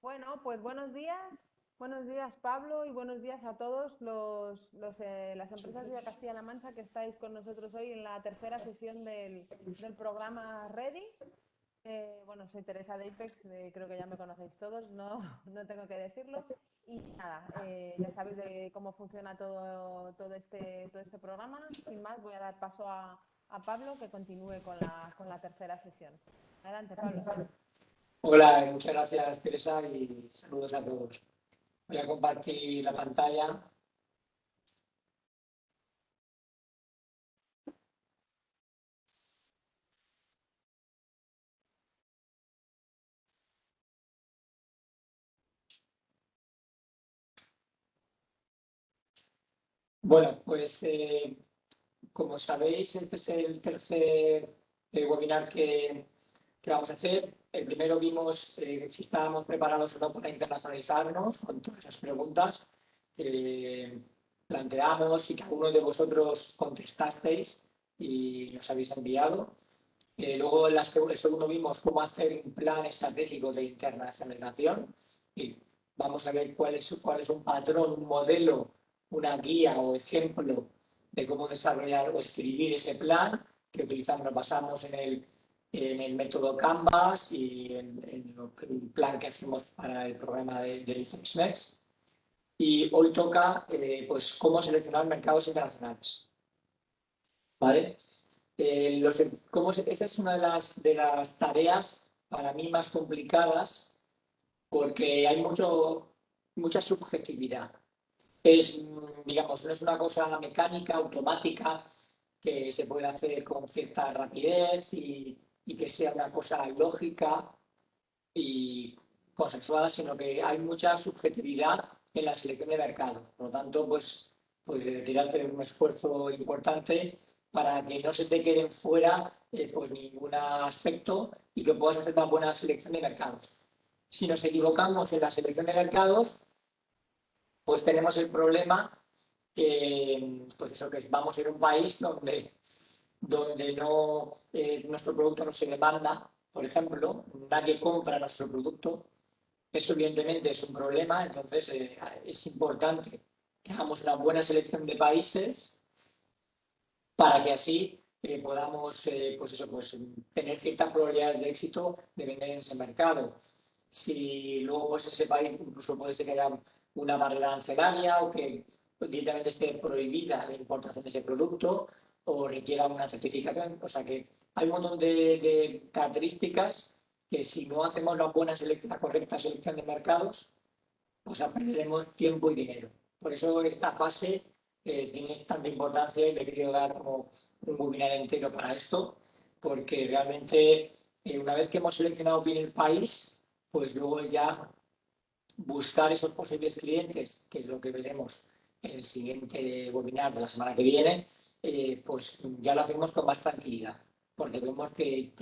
Bueno, pues buenos días Pablo y buenos días a todos las empresas de Castilla-La Mancha que estáis con nosotros hoy en la tercera sesión del programa Ready. Bueno, soy Teresa de Apex, creo que ya me conocéis todos, no, no tengo que decirlo. Y nada, ya sabéis de cómo funciona todo este programa. Sin más, voy a dar paso a Pablo que continúe con la tercera sesión. Adelante, Pablo. Hola, muchas gracias Teresa y saludos a todos. Voy a compartir la pantalla. Bueno, pues como sabéis, este es el tercer webinar que vamos a hacer. El primero vimos si estábamos preparados o no para internacionalizarnos con todas esas preguntas. Planteamos y que algunos de vosotros contestasteis y nos habéis enviado. Luego, el segundo vimos cómo hacer un plan estratégico de internacionalización y vamos a ver cuál es un patrón, un modelo, una guía o ejemplo de cómo desarrollar o escribir ese plan que utilizamos, nos basamos en el método Canvas y en el plan que hacemos para el programa de ICEX Next. Y hoy toca pues, cómo seleccionar mercados internacionales. ¿Vale? Esa es una de las tareas para mí más complicadas porque hay mucha subjetividad. Digamos, no es una cosa mecánica, automática, que se puede hacer con cierta rapidez y que sea una cosa lógica y consensuada, sino que hay mucha subjetividad en la selección de mercados. Por lo tanto, pues debería hacer un esfuerzo importante para que no se te queden fuera pues ningún aspecto y que puedas hacer una buena selección de mercados. Si nos equivocamos en la selección de mercados, pues tenemos el problema que, pues eso, que vamos a ir a un país donde no, nuestro producto no se demanda, por ejemplo, nadie compra nuestro producto. Eso evidentemente es un problema, entonces es importante que hagamos una buena selección de países para que así podamos pues tener ciertas probabilidades de éxito de vender en ese mercado. Si luego pues, ese país incluso puede ser que haya una barrera arancelaria o que directamente esté prohibida la importación de ese producto o requiera una certificación. O sea que hay un montón de características que si no hacemos la correcta selección de mercados, pues perderemos tiempo y dinero. Por eso esta fase tiene tanta importancia y le he querido dar como un webinar entero para esto, porque realmente una vez que hemos seleccionado bien el país, pues luego ya buscar esos posibles clientes, que es lo que veremos en el siguiente webinar de la semana que viene, pues ya lo hacemos con más tranquilidad, porque vemos que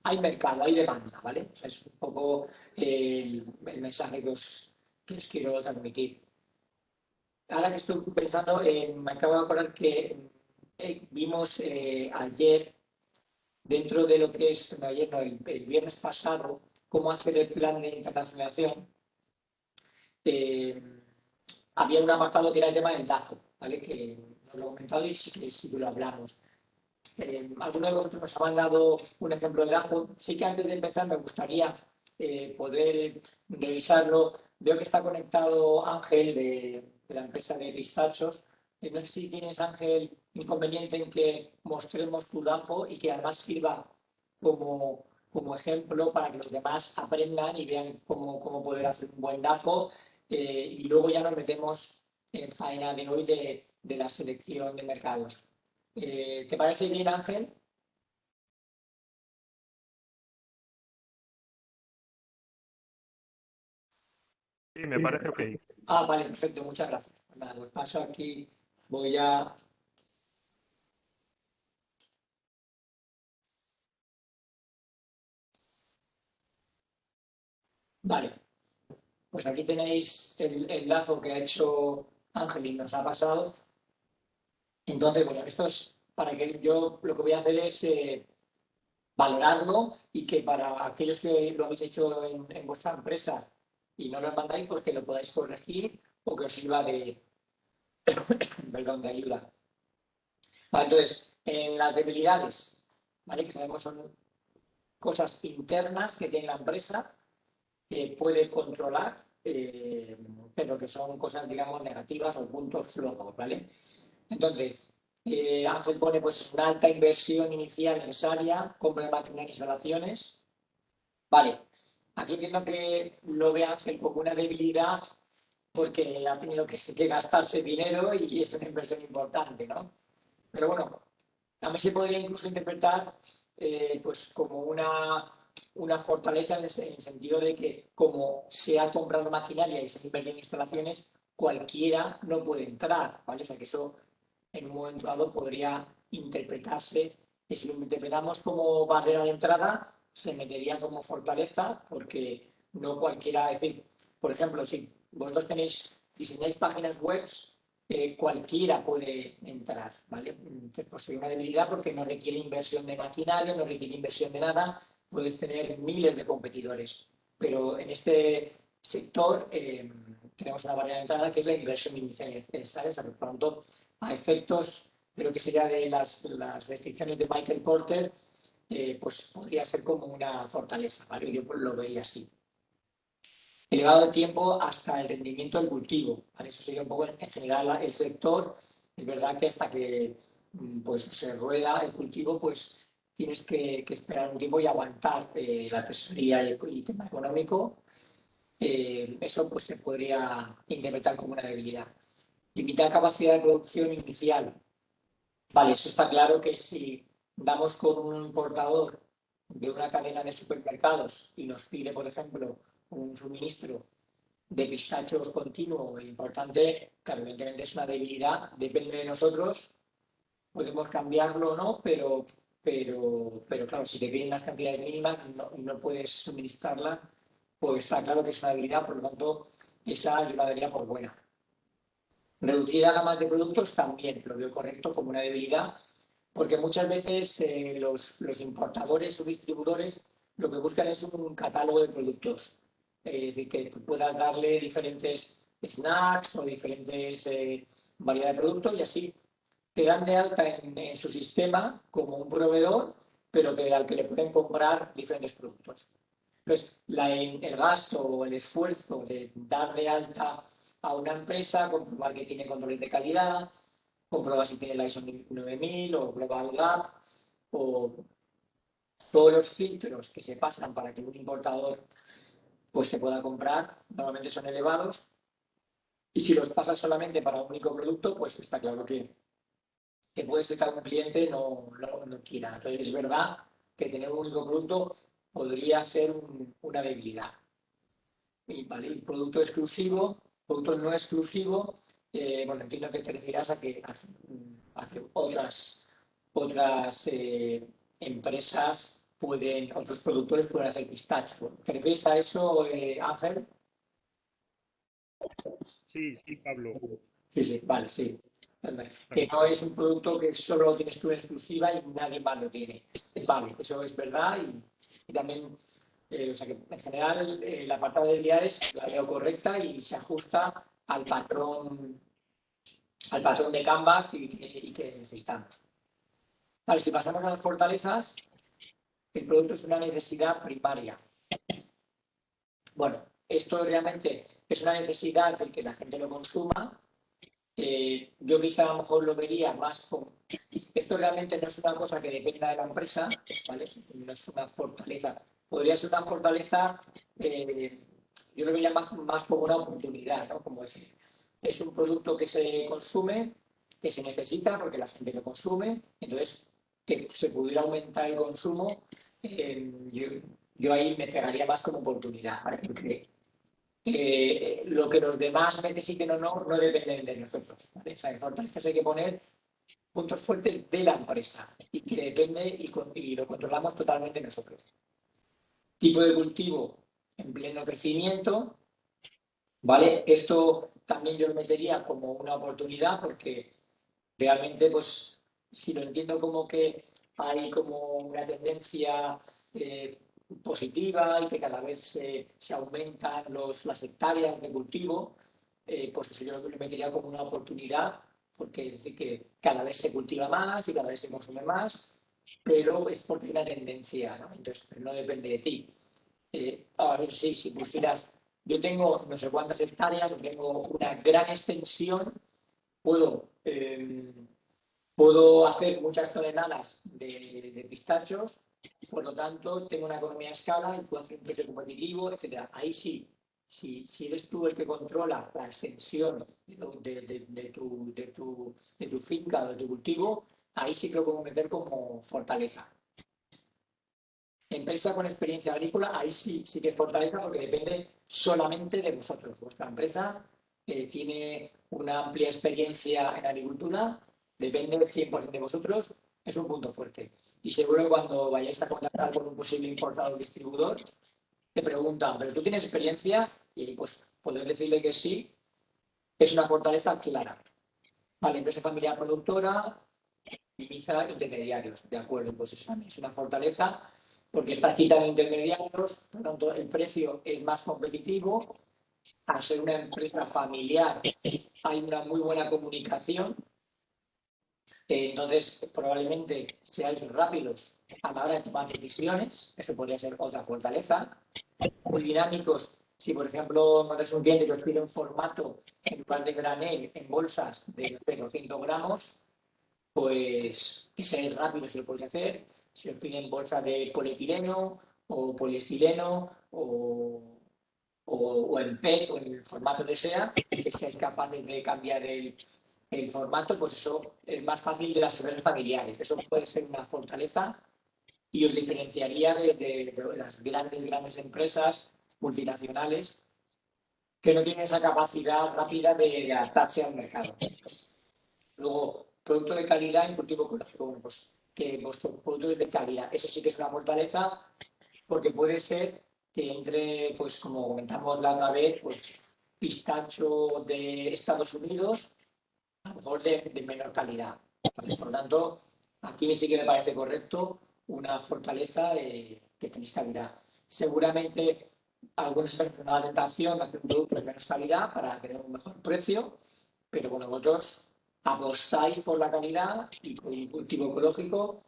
hay mercado, hay demanda, ¿vale? O sea, es un poco el mensaje que os quiero transmitir. Ahora que estoy pensando, me acabo de acordar que vimos ayer, dentro de lo que es, no, ayer no, el viernes pasado, cómo hacer el plan de internacionalización. eh, Había un apartado que era el tema del DAFO, ¿vale? Que no lo he comentado y sí que lo hablamos. Algunos de vosotros nos ha mandado un ejemplo de DAFO. Sí que antes de empezar me gustaría poder revisarlo. Veo que está conectado Ángel de la empresa de pistachos. No sé si tienes, Ángel, inconveniente en que mostremos tu DAFO y que además sirva como ejemplo para que los demás aprendan y vean cómo poder hacer un buen DAFO. Y luego ya nos metemos en faena de hoy de la selección de mercados. ¿Te parece bien, Ángel? Sí, me parece ok. Vale, perfecto, muchas gracias. Nada, pues paso aquí, voy a... Vale, pues aquí tenéis el lazo que ha hecho Ángel y nos ha pasado. Entonces, bueno, esto es para que yo lo que voy a hacer es valorarlo y que para aquellos que lo habéis hecho en vuestra empresa y no lo mandáis, pues que lo podáis corregir o que os sirva de, perdón, de ayuda. Vale, entonces, en las debilidades, ¿vale? Que sabemos son cosas internas que tiene la empresa, que puede controlar, pero que son cosas, digamos, negativas o puntos flojos, ¿vale? Entonces, Ángel pone pues una alta inversión inicial necesaria, compra de máquinas e instalaciones. Vale, aquí entiendo que lo ve Ángel como una debilidad porque ha tenido que gastarse dinero y es una inversión importante, ¿no? Pero bueno, también se podría incluso interpretar pues como una fortaleza en el sentido de que como se ha comprado maquinaria y se ha invertido en instalaciones, cualquiera no puede entrar, ¿vale? O sea que eso en un momento dado podría interpretarse, y si lo interpretamos como barrera de entrada, se metería como fortaleza, porque no cualquiera, es decir, por ejemplo, si vosotros diseñáis páginas web, cualquiera puede entrar, ¿vale? Pues sería una debilidad porque no requiere inversión de maquinaria, no requiere inversión de nada, puedes tener miles de competidores, pero en este sector tenemos una barrera de entrada que es la inversión inicial necesaria, por lo tanto, a efectos de lo que sería de las restricciones de Michael Porter, pues podría ser como una fortaleza, ¿vale? Yo pues lo veía así. Elevado de tiempo hasta el rendimiento del cultivo, ¿vale? Eso sería un poco en general el sector. Es verdad que hasta que pues, se rueda el cultivo, pues tienes que esperar un tiempo y aguantar la tesorería y el tema económico. Eso pues se podría interpretar como una debilidad. Limitar capacidad de producción inicial. Vale, eso está claro que si damos con un importador de una cadena de supermercados y nos pide, por ejemplo, un suministro de pistachos continuo e importante, claro, evidentemente es una debilidad, depende de nosotros, podemos cambiarlo o no, pero claro, si te piden las cantidades mínimas y no puedes suministrarla, pues está claro que es una debilidad, por lo tanto, esa yo la daría por buena. Reducir la gama de productos también lo veo correcto como una debilidad, porque muchas veces los importadores o distribuidores lo que buscan es un catálogo de productos. Es decir, que tú puedas darle diferentes snacks o diferentes variedades de productos y así te dan de alta en su sistema como un proveedor, pero al que le pueden comprar diferentes productos. Entonces, el gasto o el esfuerzo de dar de alta a una empresa, comprobar que tiene controles de calidad, comprobar si tiene la ISO 9000 o Global Gap o todos los filtros que se pasan para que un importador pues se pueda comprar, normalmente son elevados, y si los pasas solamente para un único producto, pues está claro que puede ser que algún cliente no quiera. Entonces es verdad que tener un único producto podría ser una debilidad. Y, ¿vale? Y producto exclusivo, producto no exclusivo, bueno, entiendo que te refieras a que otras empresas otros productores pueden hacer pistacho. ¿Te refieres a eso, Ángel? Sí, sí, Pablo. Sí, sí, vale, sí. Que Vale. no es un producto que solo lo tienes tú en exclusiva y nadie más lo tiene. Vale, eso es verdad y también, o sea que en general la apartado de habilidades la veo correcta y se ajusta al patrón de Canvas y que necesitamos. Vale, si pasamos a las fortalezas, el producto es una necesidad primaria. Bueno, esto realmente es una necesidad de que la gente lo consuma. Yo quizá a lo mejor lo vería más como... Esto realmente no es una cosa que dependa de la empresa, ¿vale? No es una fortaleza. Podría ser una fortaleza, yo lo vería más como una oportunidad, ¿no? Como decir, es un producto que se consume, que se necesita porque la gente lo consume, entonces que se pudiera aumentar el consumo, yo ahí me pegaría más como oportunidad, ¿vale? Porque lo que los demás necesiten o no depende de nosotros, ¿vale? O sea, en fortalezas hay que poner puntos fuertes de la empresa y que depende y lo controlamos totalmente nosotros. Tipo de cultivo en pleno crecimiento, ¿vale? Esto también yo lo metería como una oportunidad porque realmente, pues, si lo entiendo como que hay como una tendencia positiva y que cada vez se aumentan las hectáreas de cultivo, pues eso yo lo metería como una oportunidad, porque es decir que cada vez se cultiva más y cada vez se consume más, pero es porque hay una tendencia, ¿no? Entonces no depende de ti. Ahora sí, si pusieras, yo tengo no sé cuántas hectáreas, tengo una gran extensión, puedo, puedo hacer muchas toneladas de pistachos, por lo tanto tengo una economía a escala y puedo hacer un precio competitivo, etcétera. Ahí sí, si eres tú el que controla la extensión de tu finca o de tu cultivo, ahí sí que lo puedo meter como fortaleza. Empresa con experiencia agrícola, ahí sí que es fortaleza porque depende solamente de vosotros. Vuestra empresa tiene una amplia experiencia en agricultura, depende del 100% de vosotros, es un punto fuerte. Y seguro que cuando vayáis a contactar con un posible importador o distribuidor, te preguntan, ¿pero tú tienes experiencia? Y pues podéis decirle que sí, es una fortaleza clara. Vale, empresa familiar productora, minimiza intermediarios, ¿de acuerdo? Pues eso también es una fortaleza porque estás quitando intermediarios, por lo tanto el precio es más competitivo. Al ser una empresa familiar hay una muy buena comunicación, entonces probablemente seáis rápidos a la hora de tomar decisiones, eso podría ser otra fortaleza. Muy dinámicos, si por ejemplo encontráis un cliente que os pide un formato en lugar de granel en bolsas de 0,5 gramos, pues que seáis rápidos si lo podéis hacer. Si os piden bolsas de polietileno o poliestireno o en PET o en el formato que sea, que seáis capaces de cambiar el formato, pues eso es más fácil de las empresas familiares. Eso puede ser una fortaleza y os diferenciaría de las grandes empresas multinacionales que no tienen esa capacidad rápida de adaptarse al mercado. Luego, producto de calidad en cultivo ecológico. Bueno, pues que vuestro producto es de calidad. Eso sí que es una fortaleza porque puede ser que entre, pues como comentamos la otra vez, pues pistacho de Estados Unidos, a lo mejor de menor calidad. ¿Vale? Por lo tanto, aquí sí que me parece correcto una fortaleza que tenéis calidad. Seguramente algunos tendrán la tentación de hacer un producto de menos calidad para tener un mejor precio, pero bueno, vosotros apostáis por la calidad y por un cultivo ecológico,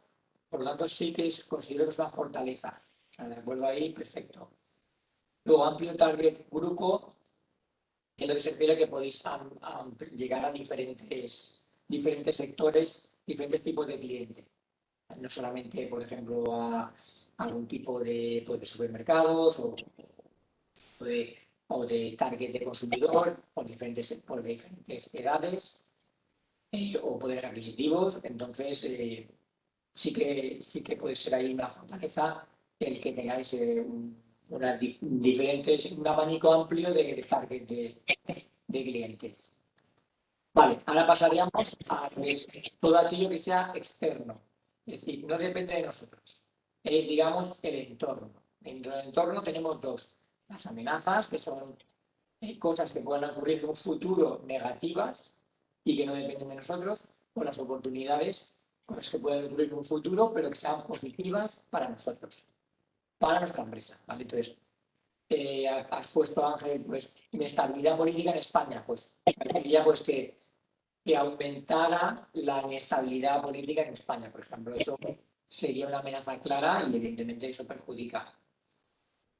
por lo tanto sí que considero que es una fortaleza. O sea, de acuerdo ahí, perfecto. Luego, amplio target grupo, que es lo que se refiere a que podéis llegar a diferentes sectores, diferentes tipos de clientes. No solamente, por ejemplo, a algún tipo pues, de supermercados o de target de consumidor por diferentes edades o poderes adquisitivos. Entonces, sí que puede ser ahí una fortaleza el que tengáis un abanico amplio de target de clientes. Vale, ahora pasaríamos a todo aquello que sea externo. Es decir, no depende de nosotros. Es, digamos, el entorno. Dentro del entorno tenemos dos. Las amenazas, que son cosas que puedan ocurrir en un futuro negativas y que no dependen de nosotros, o las oportunidades, cosas que pueden ocurrir en un futuro, pero que sean positivas para nosotros, para nuestra empresa. ¿Vale? Entonces, has puesto, Ángel, pues, inestabilidad política en España. Pues, parecería pues, que aumentara la inestabilidad política en España, por ejemplo. Eso sería una amenaza clara y, evidentemente, eso perjudica.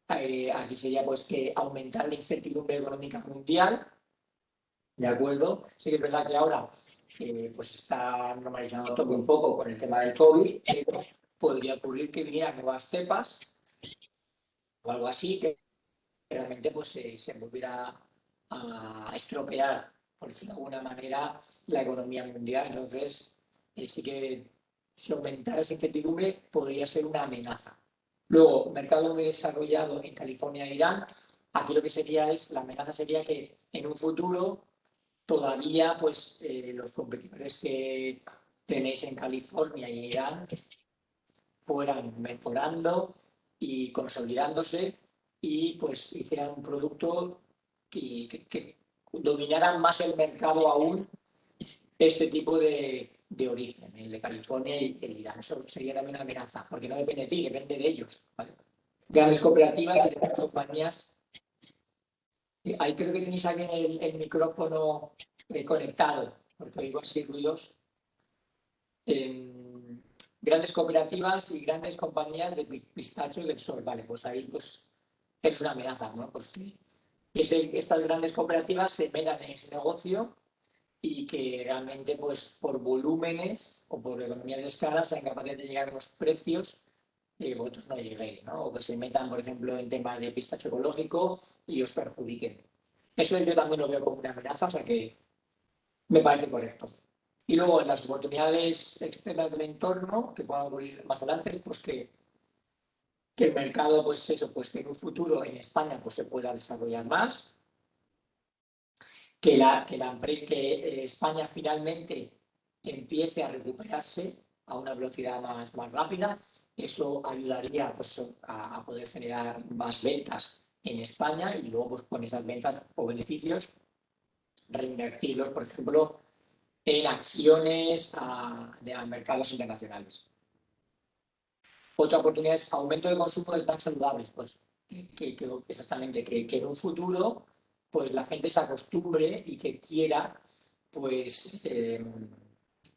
Aquí sería pues que aumentar la incertidumbre económica mundial, ¿de acuerdo? Sí que es verdad que ahora pues está normalizando todo un poco con el tema del COVID, pero podría ocurrir que vinieran nuevas cepas o algo así, que realmente pues, se volviera a estropear, por decirlo de alguna manera, la economía mundial. Entonces, sí que si aumentara esa incertidumbre podría ser una amenaza. Luego, mercado muy desarrollado en California e Irán. Aquí lo que sería la amenaza sería que en un futuro todavía pues, los competidores que tenéis en California y Irán fueran mejorando y consolidándose y pues hicieran un producto que dominaran más el mercado aún este tipo de de origen, el de California y el Irán. Eso sería también una amenaza, porque no depende de ti, depende de ellos. ¿Vale? Grandes cooperativas y grandes compañías. Ahí creo que tenéis alguien el micrófono conectado, porque oigo así ruidos. Grandes cooperativas y grandes compañías de pistacho y del sol. Vale, pues ahí pues, es una amenaza, ¿no? Pues que estas grandes cooperativas se metan en ese negocio y que realmente pues por volúmenes o por economías de escala sean capaces de llegar a unos precios que vosotros no lleguéis, ¿no? O que se metan, por ejemplo, en temas de pistacho ecológico y os perjudiquen. Eso yo también lo veo como una amenaza, o sea que me parece correcto. Y luego en las oportunidades externas del entorno que puedan ocurrir más adelante, pues que el mercado, pues eso, pues que en un futuro en España pues se pueda desarrollar más, que España finalmente empiece a recuperarse a una velocidad más rápida. Eso ayudaría pues, a poder generar más ventas en España y luego pues, con esas ventas o beneficios reinvertirlos, por ejemplo, en acciones de mercados internacionales. Otra oportunidad es aumento de consumo de tan saludables, pues exactamente, que en un futuro pues la gente se acostumbre y que quiera pues,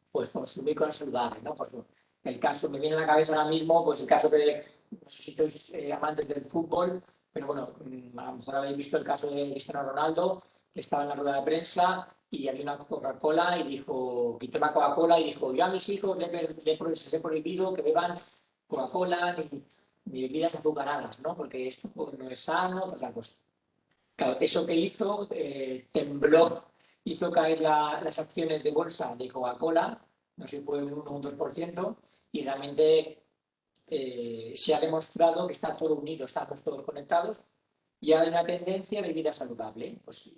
pues consumir cosas saludables, ¿no? Porque el caso me viene a la cabeza ahora mismo, pues el caso de, no sé si sois amantes del fútbol, pero bueno, a lo mejor habéis visto el caso de Cristiano Ronaldo, que estaba en la rueda de prensa y había una Coca-Cola y dijo, quitó la Coca-Cola y dijo, yo a mis hijos les he prohibido que beban Coca-Cola ni bebidas azucaradas, ¿no? Porque esto pues, no es sano, otra cosa. Claro, eso que hizo, hizo caer las acciones de bolsa de Coca-Cola, no sé si fue un 1 o un 2%, y realmente se ha demostrado que está todo unido, estamos todos conectados, y hay una tendencia de vida saludable. Pues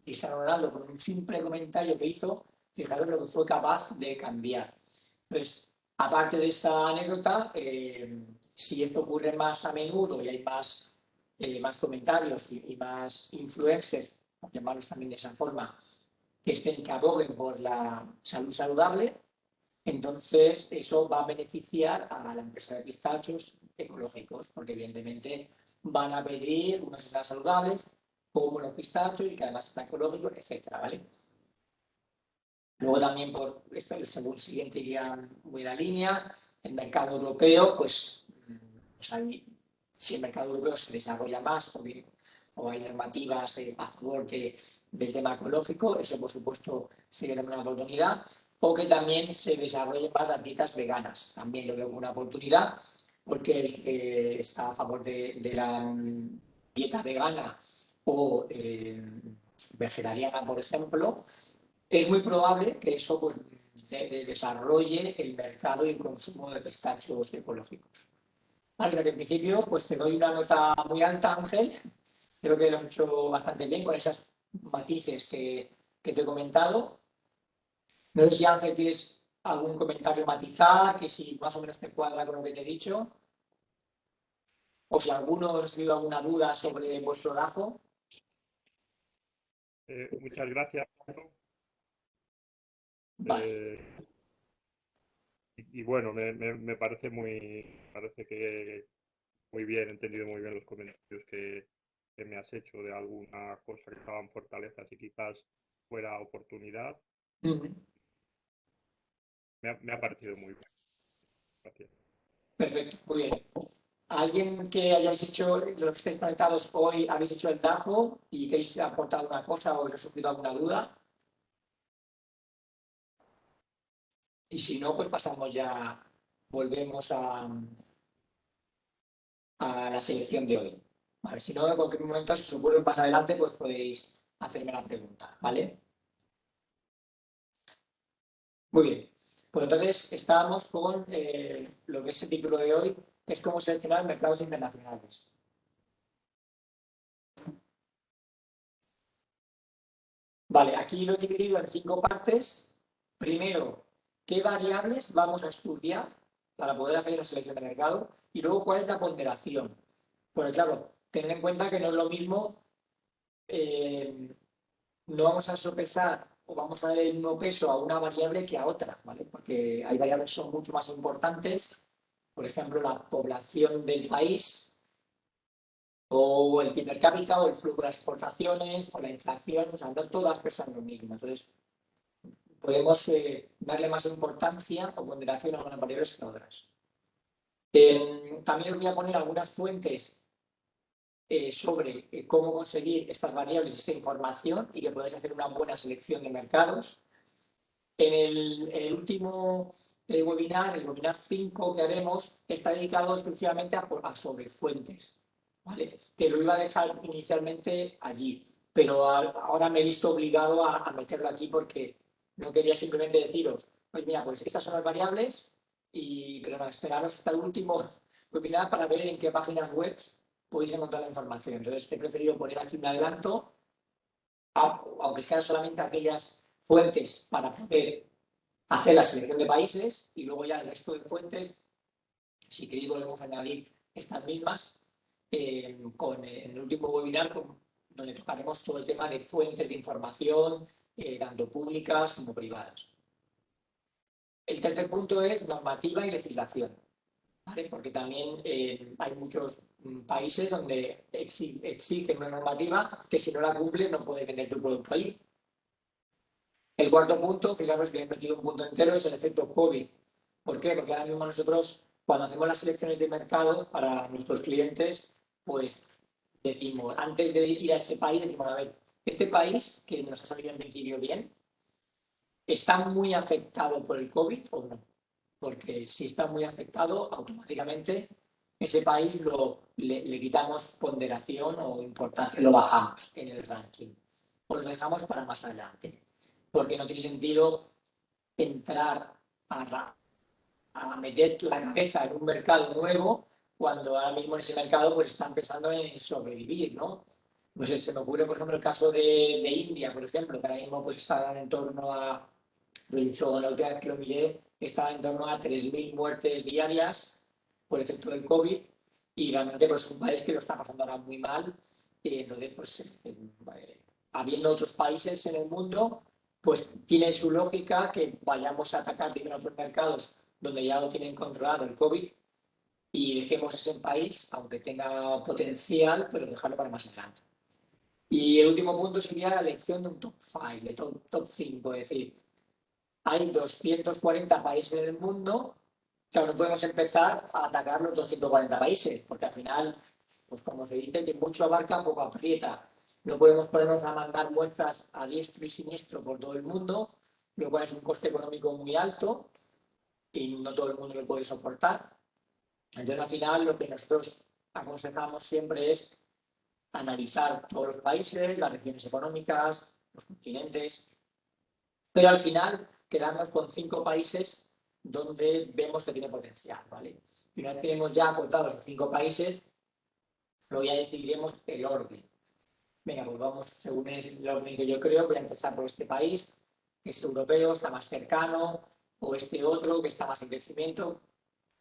Cristiano Ronaldo, con un simple comentario que hizo, fijaros lo que fue capaz de cambiar. Pues, aparte de esta anécdota, si esto ocurre más a menudo y hay más comentarios y más influencers, por llamarlos también de esa forma, que aboguen por la salud saludable, entonces eso va a beneficiar a la empresa de pistachos ecológicos, porque evidentemente van a pedir unas entradas saludables, como los pistachos y que además están ecológicos, etcétera, ¿vale? Luego también por el siguiente iría muy la línea, el mercado europeo, pues si el mercado europeo se desarrolla más o hay normativas a favor del tema ecológico, eso por supuesto sería una oportunidad, o que también se desarrollen más las dietas veganas, también lo veo como una oportunidad, porque el que está a favor de la dieta vegana o vegetariana, por ejemplo, es muy probable que eso pues, desarrolle el mercado y el consumo de pistachos ecológicos. Vale, en principio, pues te doy una nota muy alta, Ángel. Creo que lo has hecho bastante bien con esas matices que te he comentado. No sé si, Ángel, tienes algún comentario matizar, que si más o menos te cuadra con lo que te he dicho. O si alguno ha tenido alguna duda sobre vuestro lazo. Muchas gracias, Pablo. Vale. Y bueno, me parece parece que muy bien, he entendido muy bien los comentarios que me has hecho de alguna cosa que estaban fortalezas y quizás fuera oportunidad. Me ha parecido muy bien. Gracias. Perfecto, muy bien. ¿Alguien que hayáis hecho, los que estéis conectados hoy, habéis hecho el DAFO y queréis aportar alguna cosa o os ha surgido alguna duda? Y si no, pues pasamos ya, volvemos a la selección de hoy. Vale, si no, en cualquier momento, si os ocurre más adelante, pues podéis hacerme la pregunta, ¿vale? Muy bien. Pues entonces estábamos con lo que es el título de hoy, que es cómo seleccionar mercados internacionales. Vale, aquí lo he dividido en 5 partes. Primero, ¿qué variables vamos a estudiar para poder hacer la selección de mercado? Y luego, ¿cuál es la ponderación? Porque claro, tener en cuenta que no es lo mismo, no vamos a sopesar o vamos a dar el mismo peso a una variable que a otra, ¿vale? Porque hay variables que son mucho más importantes, por ejemplo, la población del país, o el PIB per cápita, o el flujo de las exportaciones, o la inflación, o sea, no todas pesan lo mismo. Entonces, podemos darle más importancia o ponderación a unas variables que a otras. También os voy a poner algunas fuentes sobre cómo conseguir estas variables, esta información, y que podáis hacer una buena selección de mercados. En el último webinar, el webinar 5 que haremos, está dedicado exclusivamente a sobrefuentes, ¿vale? Que lo iba a dejar inicialmente allí, pero ahora me he visto obligado a meterlo aquí porque no quería simplemente deciros, pues mira, pues estas son las variables, pero no, esperaros hasta el último webinar para ver en qué páginas web podéis encontrar la información. Entonces, he preferido poner aquí un adelanto, aunque sean solamente aquellas fuentes para poder hacer la selección de países, y luego ya el resto de fuentes, si queréis volvemos a añadir estas mismas en el último webinar, donde tocaremos todo el tema de fuentes de información, tanto públicas como privadas. El tercer punto es normativa y legislación, ¿vale? Porque también hay muchos países donde exigen una normativa que si no la cumples no puedes vender tu producto ahí. El cuarto punto, fijaros que he metido un punto entero, es el efecto COVID. ¿Por qué? Porque ahora mismo nosotros, cuando hacemos las selecciones de mercado para nuestros clientes, pues decimos, antes de ir a este país, decimos, a ver, este país, que nos ha salido en principio bien, ¿está muy afectado por el COVID o no? Porque si está muy afectado, automáticamente ese país le quitamos ponderación o importancia, lo bajamos en el ranking o lo dejamos para más adelante. Porque no tiene sentido entrar a meter la cabeza en un mercado nuevo cuando ahora mismo en ese mercado pues están pensando en sobrevivir, ¿no? Pues se me ocurre, por ejemplo, el caso de India, por ejemplo, que ahora mismo pues está en torno a, lo he dicho la última vez que lo miré, está en torno a 3.000 muertes diarias por efecto del COVID, y realmente pues es un país que lo está pasando ahora muy mal, y entonces pues habiendo otros países en el mundo, pues tiene su lógica que vayamos a atacar primero otros mercados donde ya lo tienen controlado el COVID, y dejemos ese país, aunque tenga potencial, pero dejarlo para más adelante. Y el último punto sería la elección de un top 5, de top 5, es decir, hay 240 países en el mundo, que no podemos empezar a atacar los 240 países, porque al final, pues como se dice, que mucho abarca, poco aprieta. No podemos ponernos a mandar muestras a diestro y siniestro por todo el mundo, lo cual es un coste económico muy alto y no todo el mundo lo puede soportar. Entonces, al final, lo que nosotros aconsejamos siempre es analizar todos los países, las regiones económicas, los continentes, pero al final quedarnos con 5 países donde vemos que tiene potencial, ¿vale? Y una vez que tenemos ya acotados los 5 países, luego ya decidiremos el orden. Venga, pues vamos, según es el orden que yo creo, voy a empezar por este país, que es europeo, está más cercano, o este otro, que está más en crecimiento.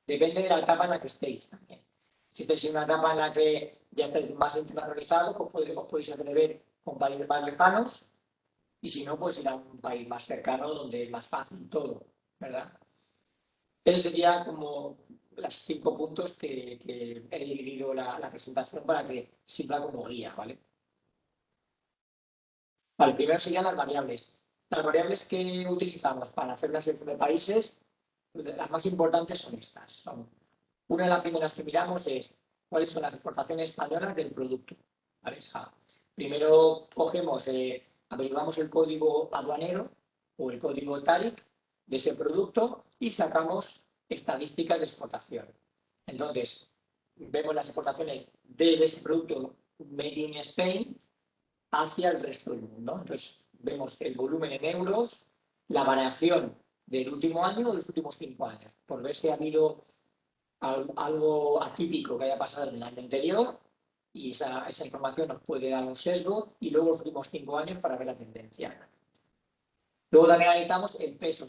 Depende de la etapa en la que estéis también. Si estáis en una etapa en la que ya estáis más internacionalizados, pues podéis atrever con países más lejanos, y si no, pues ir a un país más cercano donde es más fácil todo, ¿verdad? Ese sería como los 5 puntos que he dividido la presentación para que sirva como guía, ¿vale? Vale, primero serían las variables. Las variables que utilizamos para hacer una selección de países, las más importantes son estas. Una de las primeras que miramos es cuáles son las exportaciones españolas del producto. ¿Vale? Primero cogemos, averiguamos el código aduanero o el código TARIC de ese producto y sacamos estadísticas de exportación. Entonces, vemos las exportaciones desde ese producto made in Spain hacia el resto del mundo. Entonces, vemos el volumen en euros, la variación del último año o de los últimos 5 años, por ver si ha habido algo atípico que haya pasado en el año anterior, y esa información nos puede dar un sesgo, y luego los últimos 5 años para ver la tendencia. Luego también analizamos el peso,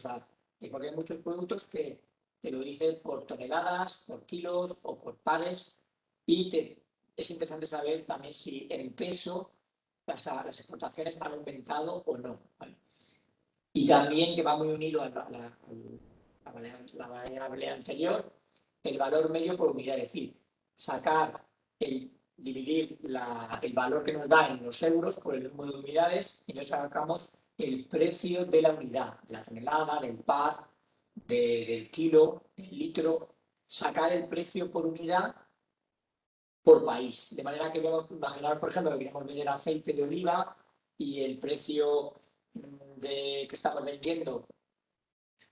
porque hay muchos productos que te lo dicen por toneladas, por kilos o por pares, y es interesante saber también si el peso, las exportaciones han aumentado o no, ¿vale? Y también, que va muy unido a la variable anterior, el valor medio por unidad, es decir, dividir el valor que nos da en los euros por el número de unidades y nos sacamos el precio de la unidad, de la tonelada, del par, del kilo, del litro, sacar el precio por unidad por país. De manera que vamos a imaginar, por ejemplo, que queremos vender aceite de oliva y el precio que estamos vendiendo,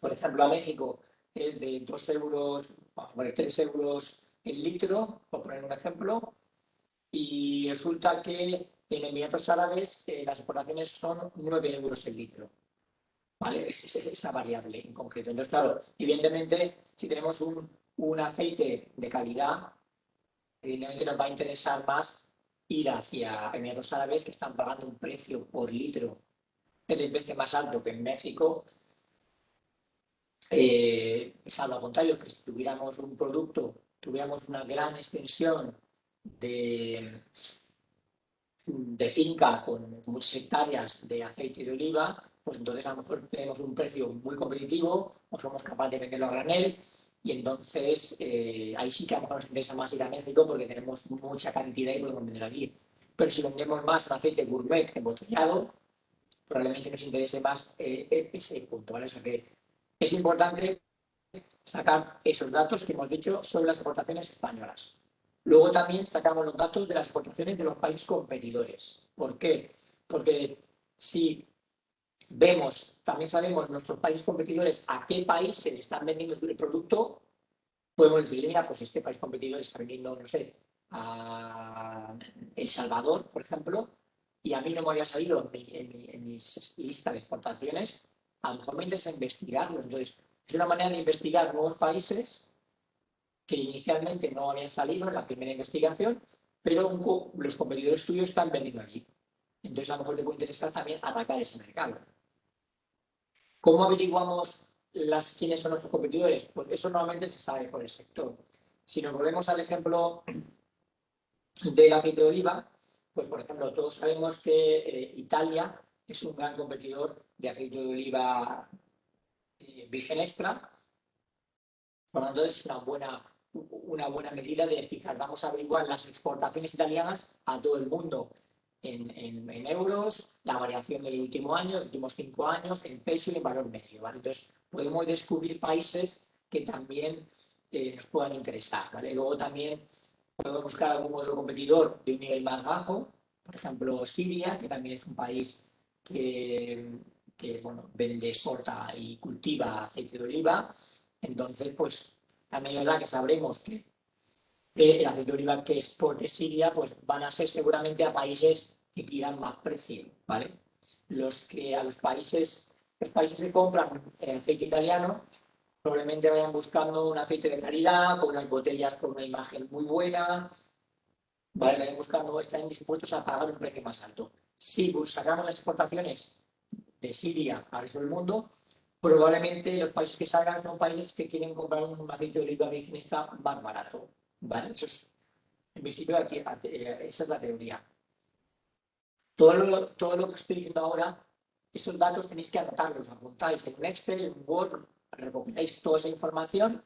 por ejemplo, a México, es de 2 euros, vamos a poner 3 euros el litro, por poner un ejemplo, y resulta que en Emiratos Árabes las exportaciones son 9 euros el litro. ¿Vale? Es esa variable en concreto. Entonces, claro, evidentemente, si tenemos un aceite de calidad, evidentemente nos va a interesar más ir hacia Emiratos Árabes, que están pagando un precio por litro, el precio más alto que en México. Es algo contrario, que si tuviéramos un producto, tuviéramos una gran extensión de finca con muchas hectáreas de aceite de oliva, pues entonces a lo mejor tenemos un precio muy competitivo o somos capaces de venderlo a granel y entonces ahí sí que a lo mejor nos interesa más ir a México porque tenemos mucha cantidad y podemos vender allí. Pero si vendemos más un aceite gourmet embotellado, probablemente nos interese más ese punto, ¿vale? O sea que es importante sacar esos datos que hemos dicho sobre las exportaciones españolas. Luego también sacamos los datos de las exportaciones de los países competidores. ¿Por qué? Porque si vemos, también sabemos nuestros países competidores a qué país se le están vendiendo el producto, podemos decir, mira, pues este país competidor está vendiendo, no sé, a El Salvador, por ejemplo, y a mí no me había salido en mis listas de exportaciones, a lo mejor me interesa investigarlo. Entonces, es una manera de investigar nuevos países que inicialmente no habían salido en la primera investigación, pero los competidores tuyos están vendiendo allí. Entonces, a lo mejor te puede interesar también atacar ese mercado. ¿Cómo averiguamos quiénes son nuestros competidores? Pues eso normalmente se sabe por el sector. Si nos volvemos al ejemplo del aceite de oliva, pues por ejemplo, todos sabemos que Italia es un gran competidor de aceite de oliva virgen extra. Por lo tanto, es una buena medida de fijar, vamos a averiguar las exportaciones italianas a todo el mundo en euros, la variación del último año, los últimos 5 años, en peso y en valor medio, ¿vale? Entonces, podemos descubrir países que también nos puedan interesar, ¿vale? Luego también podemos buscar algún otro competidor de un nivel más bajo, por ejemplo, Siria, que también es un país que bueno, vende, exporta y cultiva aceite de oliva. Entonces, pues también es verdad que sabremos que el aceite de oliva que exporte Siria, pues van a ser seguramente a países que quieran más precio, ¿vale? Los países que compran aceite italiano probablemente vayan buscando un aceite de calidad, con unas botellas con una imagen muy buena, ¿vale? Vayan buscando, están dispuestos a pagar un precio más alto. Si sacamos las exportaciones de Siria al resto del mundo, probablemente los países que salgan son países que quieren comprar un aceite de oliva virgen extra más barato, ¿vale? Eso es, en principio, esa es la teoría. Todo lo que estoy diciendo ahora, estos datos tenéis que anotarlos, apuntáis en un Excel, en un Word, recopiláis toda esa información,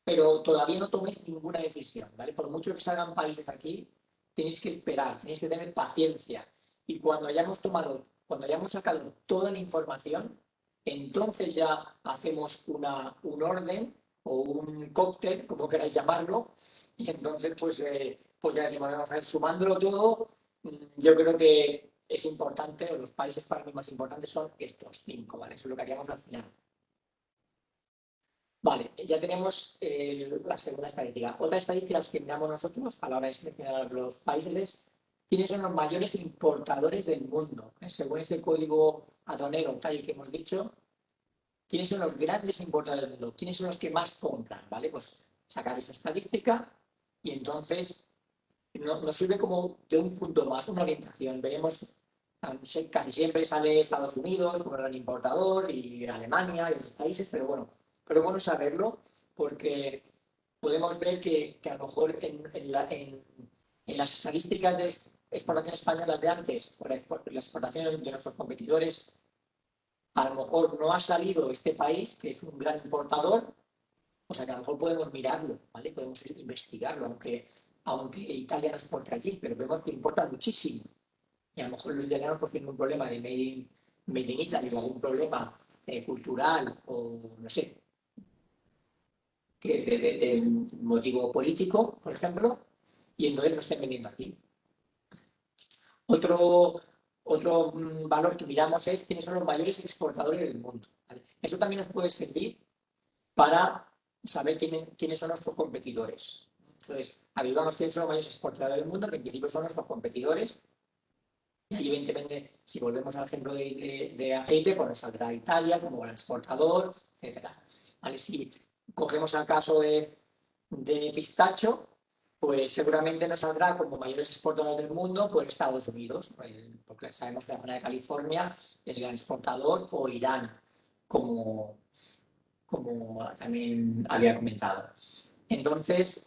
pero todavía no toméis ninguna decisión, ¿vale? Por mucho que salgan países aquí, tenéis que esperar, tenéis que tener paciencia. Y cuando hayamos sacado toda la información, entonces ya hacemos un orden o un cóctel, como queráis llamarlo, y entonces pues ya decimos, vamos a ver, sumándolo todo, yo creo que es importante, o los países para mí más importantes son estos 5, ¿vale? Eso es lo que haríamos al final. Vale, ya tenemos la segunda estadística. Otra estadística que miramos nosotros a la hora de seleccionar los países es quiénes son los mayores importadores del mundo. Según ese código aduanero tal que hemos dicho, quiénes son los grandes importadores del mundo, quiénes son los que más compran, ¿vale? Pues sacar esa estadística y entonces nos sirve como de un punto más, una orientación. Veremos, casi siempre sale Estados Unidos como gran importador y Alemania y otros países, pero bueno saberlo porque podemos ver que a lo mejor en las estadísticas de exportación española de antes, por las exportaciones de nuestros competidores a lo mejor no ha salido este país, que es un gran importador, o sea que a lo mejor podemos mirarlo, ¿vale? Podemos investigarlo, aunque Italia no exporta allí, pero vemos que importa muchísimo. Y a lo mejor los italianos pues, tienen un problema de made in Italy o algún problema cultural o no sé, de motivo político, por ejemplo, y entonces no estén vendiendo aquí. Otro valor que miramos es quiénes son los mayores exportadores del mundo. ¿Vale? Eso también nos puede servir para saber quiénes son nuestros competidores. Entonces, averiguamos quiénes son los mayores exportadores del mundo, que en principio son nuestros competidores. Y ahí, evidentemente, si volvemos al ejemplo de aceite, pues nos saldrá Italia como gran exportador, etc. ¿Vale? Si cogemos el caso de pistacho, pues seguramente nos saldrá como mayores exportadores del mundo por Estados Unidos, porque sabemos que la zona de California es gran exportador, o Irán, como también había comentado. Entonces,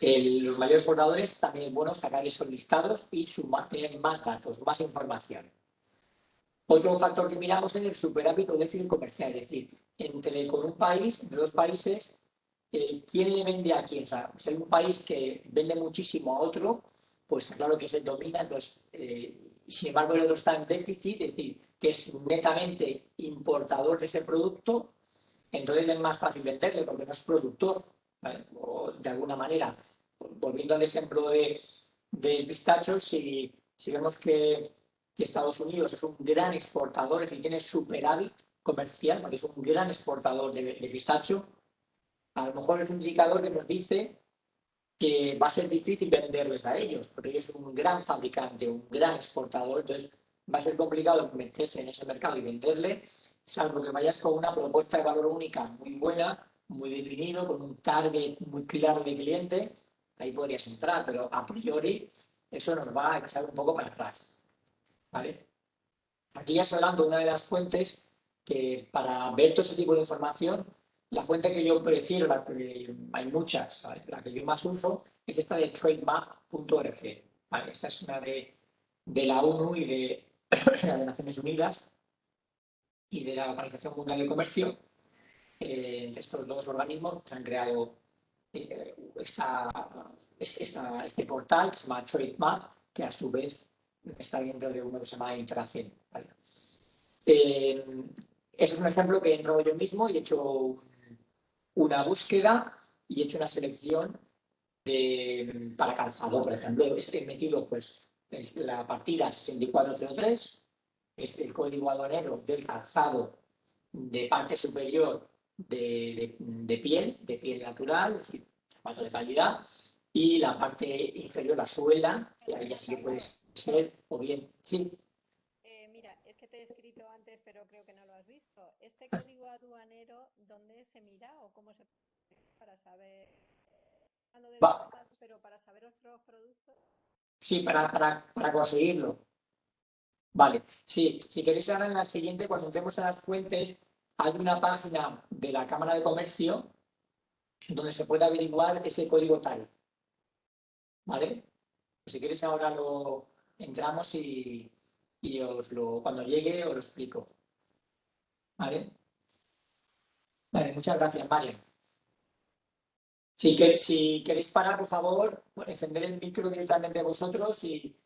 los mayores exportadores también es bueno sacar esos listados y tener más datos, más información. Otro factor que miramos es el superávit o déficit comercial, es decir, con un país, entre dos países, ¿quién le vende a quién? O sea, si hay un país que vende muchísimo a otro, pues claro que se domina, entonces, sin embargo, el otro está en déficit, es decir, que es netamente importador de ese producto, entonces es más fácil venderle porque no es productor, ¿vale? O de alguna manera, volviendo al ejemplo del pistacho, si vemos que Estados Unidos es un gran exportador, es decir, tiene superávit comercial, porque es un gran exportador de pistacho, a lo mejor es un indicador que nos dice que va a ser difícil venderles a ellos, porque ellos son un gran fabricante, un gran exportador, entonces va a ser complicado meterse en ese mercado y venderle, salvo que vayas con una propuesta de valor única muy buena, muy definido, con un target muy claro de cliente, ahí podrías entrar, pero a priori eso nos va a echar un poco para atrás. ¿Vale? Aquí ya se hablando de una de las fuentes que para ver todo ese tipo de información, la fuente que yo prefiero, hay muchas, ¿vale? La que yo más uso es esta de trademap.org. ¿Vale? Esta es una de la ONU y de las Naciones Unidas y de la Organización Mundial del Comercio. Estos dos organismos que han creado este portal que se llama Trademap, que a su vez está dentro de uno que se llama Intracen. ¿Vale? Ese es un ejemplo que he entrado yo mismo y he hecho una búsqueda y he hecho una selección para calzado, por ejemplo. He metido pues, la partida 6403, es el código aduanero del calzado de parte superior de piel natural, es decir, zapato de calidad, y la parte inferior, la suela, que ahí ya sí que puede ser, o bien, sí. Mira, es que te he escrito antes, pero creo que no lo has visto. ¿Este código aduanero dónde se mira o cómo se para saber, pero para saber otros productos? Sí, para conseguirlo. Vale, sí, si queréis ahora en la siguiente, cuando entremos a las fuentes, hay una página de la Cámara de Comercio donde se puede averiguar ese código TARI. ¿Vale? Si queréis ahora lo entramos y cuando llegue os lo explico. ¿Vale? Vale, muchas gracias, Mario. Si queréis parar, por favor, encender el micro directamente vosotros y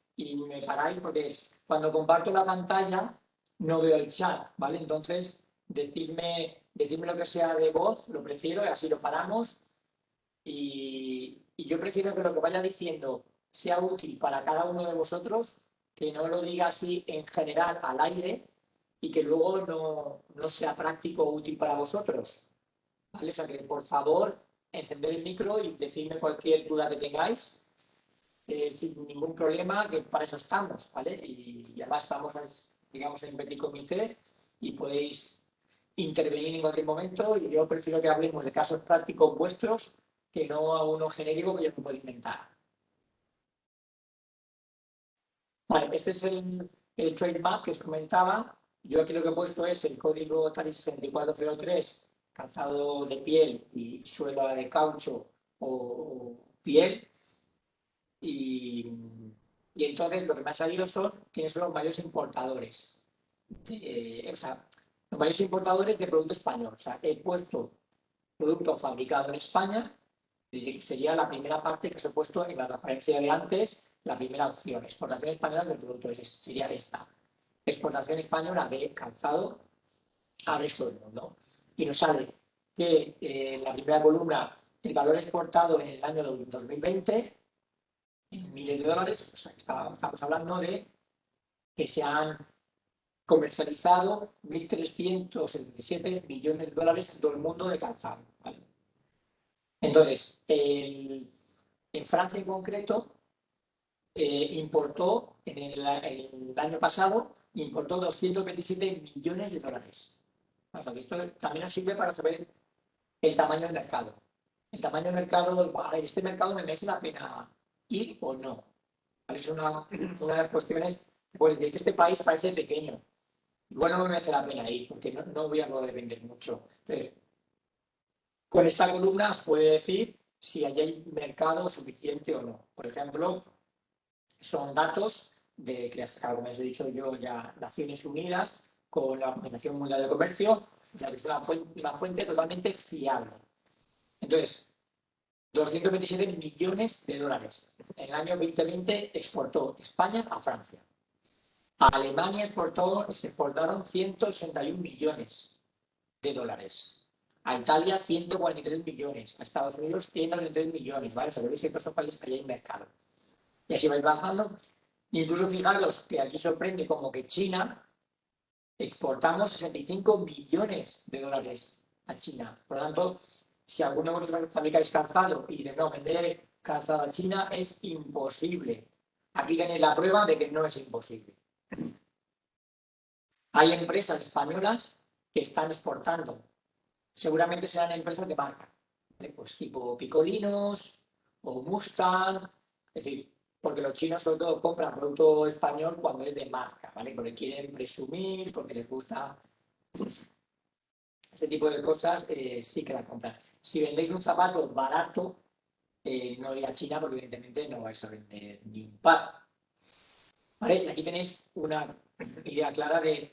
me paráis, porque cuando comparto la pantalla no veo el chat, ¿vale? Entonces, decidme lo que sea de voz, lo prefiero, y así lo paramos. Y yo prefiero que lo que vaya diciendo sea útil para cada uno de vosotros, que no lo diga así en general al aire y que luego no sea práctico o útil para vosotros. ¿Vale? O sea que, por favor, encender el micro y decirme cualquier duda que tengáis sin ningún problema, que para eso estamos, ¿vale? Y además estamos, digamos, en petit comité y podéis intervenir en cualquier momento y yo prefiero que hablemos de casos prácticos vuestros que no a uno genérico que yo no puedo inventar. Vale, este es el trademark que os comentaba. Yo aquí lo que he puesto es el código TARI 6403, calzado de piel y suela de caucho o piel. Y entonces lo que me ha salido son quiénes son los mayores importadores. o sea, los mayores importadores de producto español. O sea, he puesto producto fabricado en España, y sería la primera parte que os he puesto en la referencia de antes, la primera opción, exportación española del producto, sería esta. Exportación española de calzado al resto del mundo. Y nos sale que en la primera columna el valor exportado en el año 2020 en miles de dólares, o sea, estamos hablando de que se han comercializado 1.377 millones de dólares en todo el mundo de calzado. ¿Vale? Entonces, en Francia en concreto, importó en el año pasado, importó 227 millones de dólares. O sea, esto también nos sirve para saber el tamaño del mercado. El tamaño del mercado, este mercado me merece la pena ir o no. Es una de las cuestiones, pues, de que este país parece pequeño. Igual no me merece la pena ir, porque no voy a poder vender mucho. Entonces, con esta columna os puede decir si hay mercado suficiente o no. Por ejemplo, son datos de que, como os he dicho yo, ya Naciones Unidas con la Organización Mundial de Comercio, ya que es una fuente totalmente fiable. Entonces, 227 millones de dólares. En el año 2020 exportó España a Francia. A Alemania se exportaron 161 millones de dólares. A Italia 143 millones. A Estados Unidos 133 millones. ¿Vale? Sabéis que en estos países hay mercado. Y así vais bajando. Incluso fijaros que aquí sorprende como que China exportamos 65 millones de dólares a China. Por lo tanto, si alguno de vosotros fabricáis calzado y dices, no, vender calzado a China es imposible. Aquí tenéis la prueba de que no es imposible. Hay empresas españolas que están exportando. Seguramente serán empresas de marca. Pues tipo Picolinos o Mustang. Es decir, porque los chinos sobre todo compran producto español cuando es de marca, ¿vale? Porque quieren presumir, porque les gusta ese tipo de cosas, sí que la compran. Si vendéis un zapato barato, no ir a China porque evidentemente no vais a vender ni un par. ¿Vale? Y aquí tenéis una idea clara de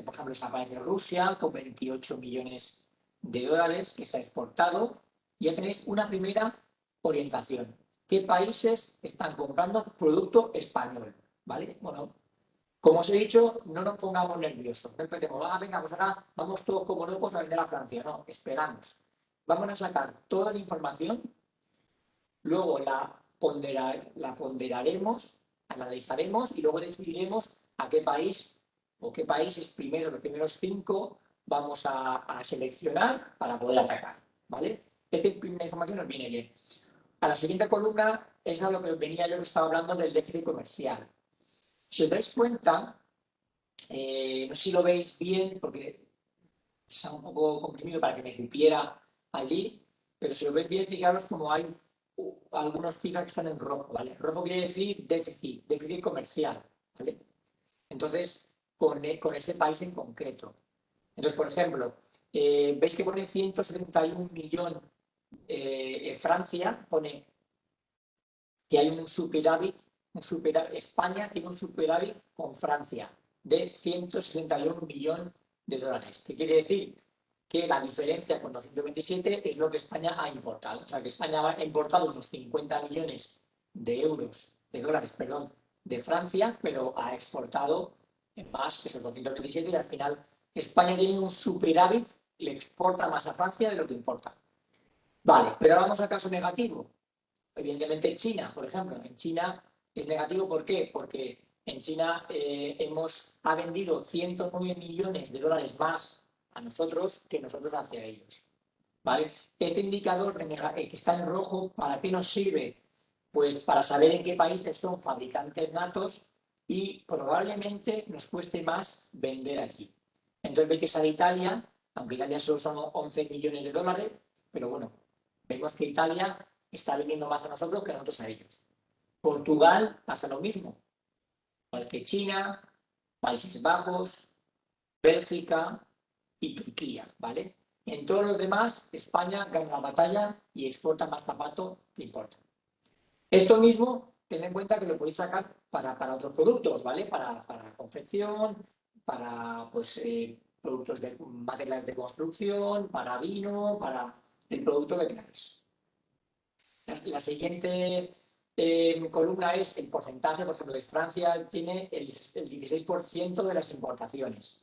por ejemplo, esta país de Rusia con 28 millones de dólares que se ha exportado. Y ya tenéis una primera orientación. ¿Qué países están comprando producto español? ¿Vale? Bueno, como os he dicho, no nos pongamos nerviosos. No empecemos, venga, pues ahora vamos todos como locos a vender a Francia. No, esperamos. Vamos a sacar toda la información, luego la ponderaremos, analizaremos y luego decidiremos a qué país o qué países primero, los primeros 5, vamos a seleccionar para poder atacar. ¿Vale? Esta primera información nos viene bien. A la siguiente columna es a lo que venía yo que estaba hablando del déficit comercial. Si os dais cuenta, no sé si lo veis bien, porque está un poco comprimido para que me cupiera allí, pero si lo veis bien, fijaros como hay algunos cifras que están en rojo, ¿vale? Rojo quiere decir déficit comercial, ¿vale? Entonces, con ese país en concreto. Entonces, por ejemplo, veis que pone 171 millones en Francia, pone que hay un superávit, España tiene un superávit con Francia de 161 millones de dólares. ¿Qué quiere decir? Que la diferencia con los 127 es lo que España ha importado. O sea, que España ha importado unos 50 millones de dólares, de Francia, pero ha exportado más que esos 227 y al final España tiene un superávit, le exporta más a Francia de lo que importa. Vale, pero ahora vamos al caso negativo. Evidentemente China, por ejemplo. En China es negativo, ¿por qué? Porque en China ha vendido 109 millones de dólares más a nosotros que nosotros hacia ellos. ¿Vale? Este indicador que está en rojo, ¿para qué nos sirve? Pues para saber en qué países son fabricantes natos y probablemente nos cueste más vender aquí. Entonces ve que sale Italia, aunque Italia solo son 11 millones de dólares, pero bueno, vemos que Italia está vendiendo más a nosotros que a nosotros a ellos. Portugal pasa lo mismo, igual que China, Países Bajos, Bélgica y Turquía, ¿vale? En todos los demás, España gana la batalla y exporta más zapato que importa. Esto mismo, ten en cuenta que lo podéis sacar para otros productos, ¿vale? Para confección, para pues, productos de materiales de construcción, para vino, para el producto que queráis. La siguiente columna es el porcentaje. Por ejemplo, Francia tiene el 16% de las importaciones.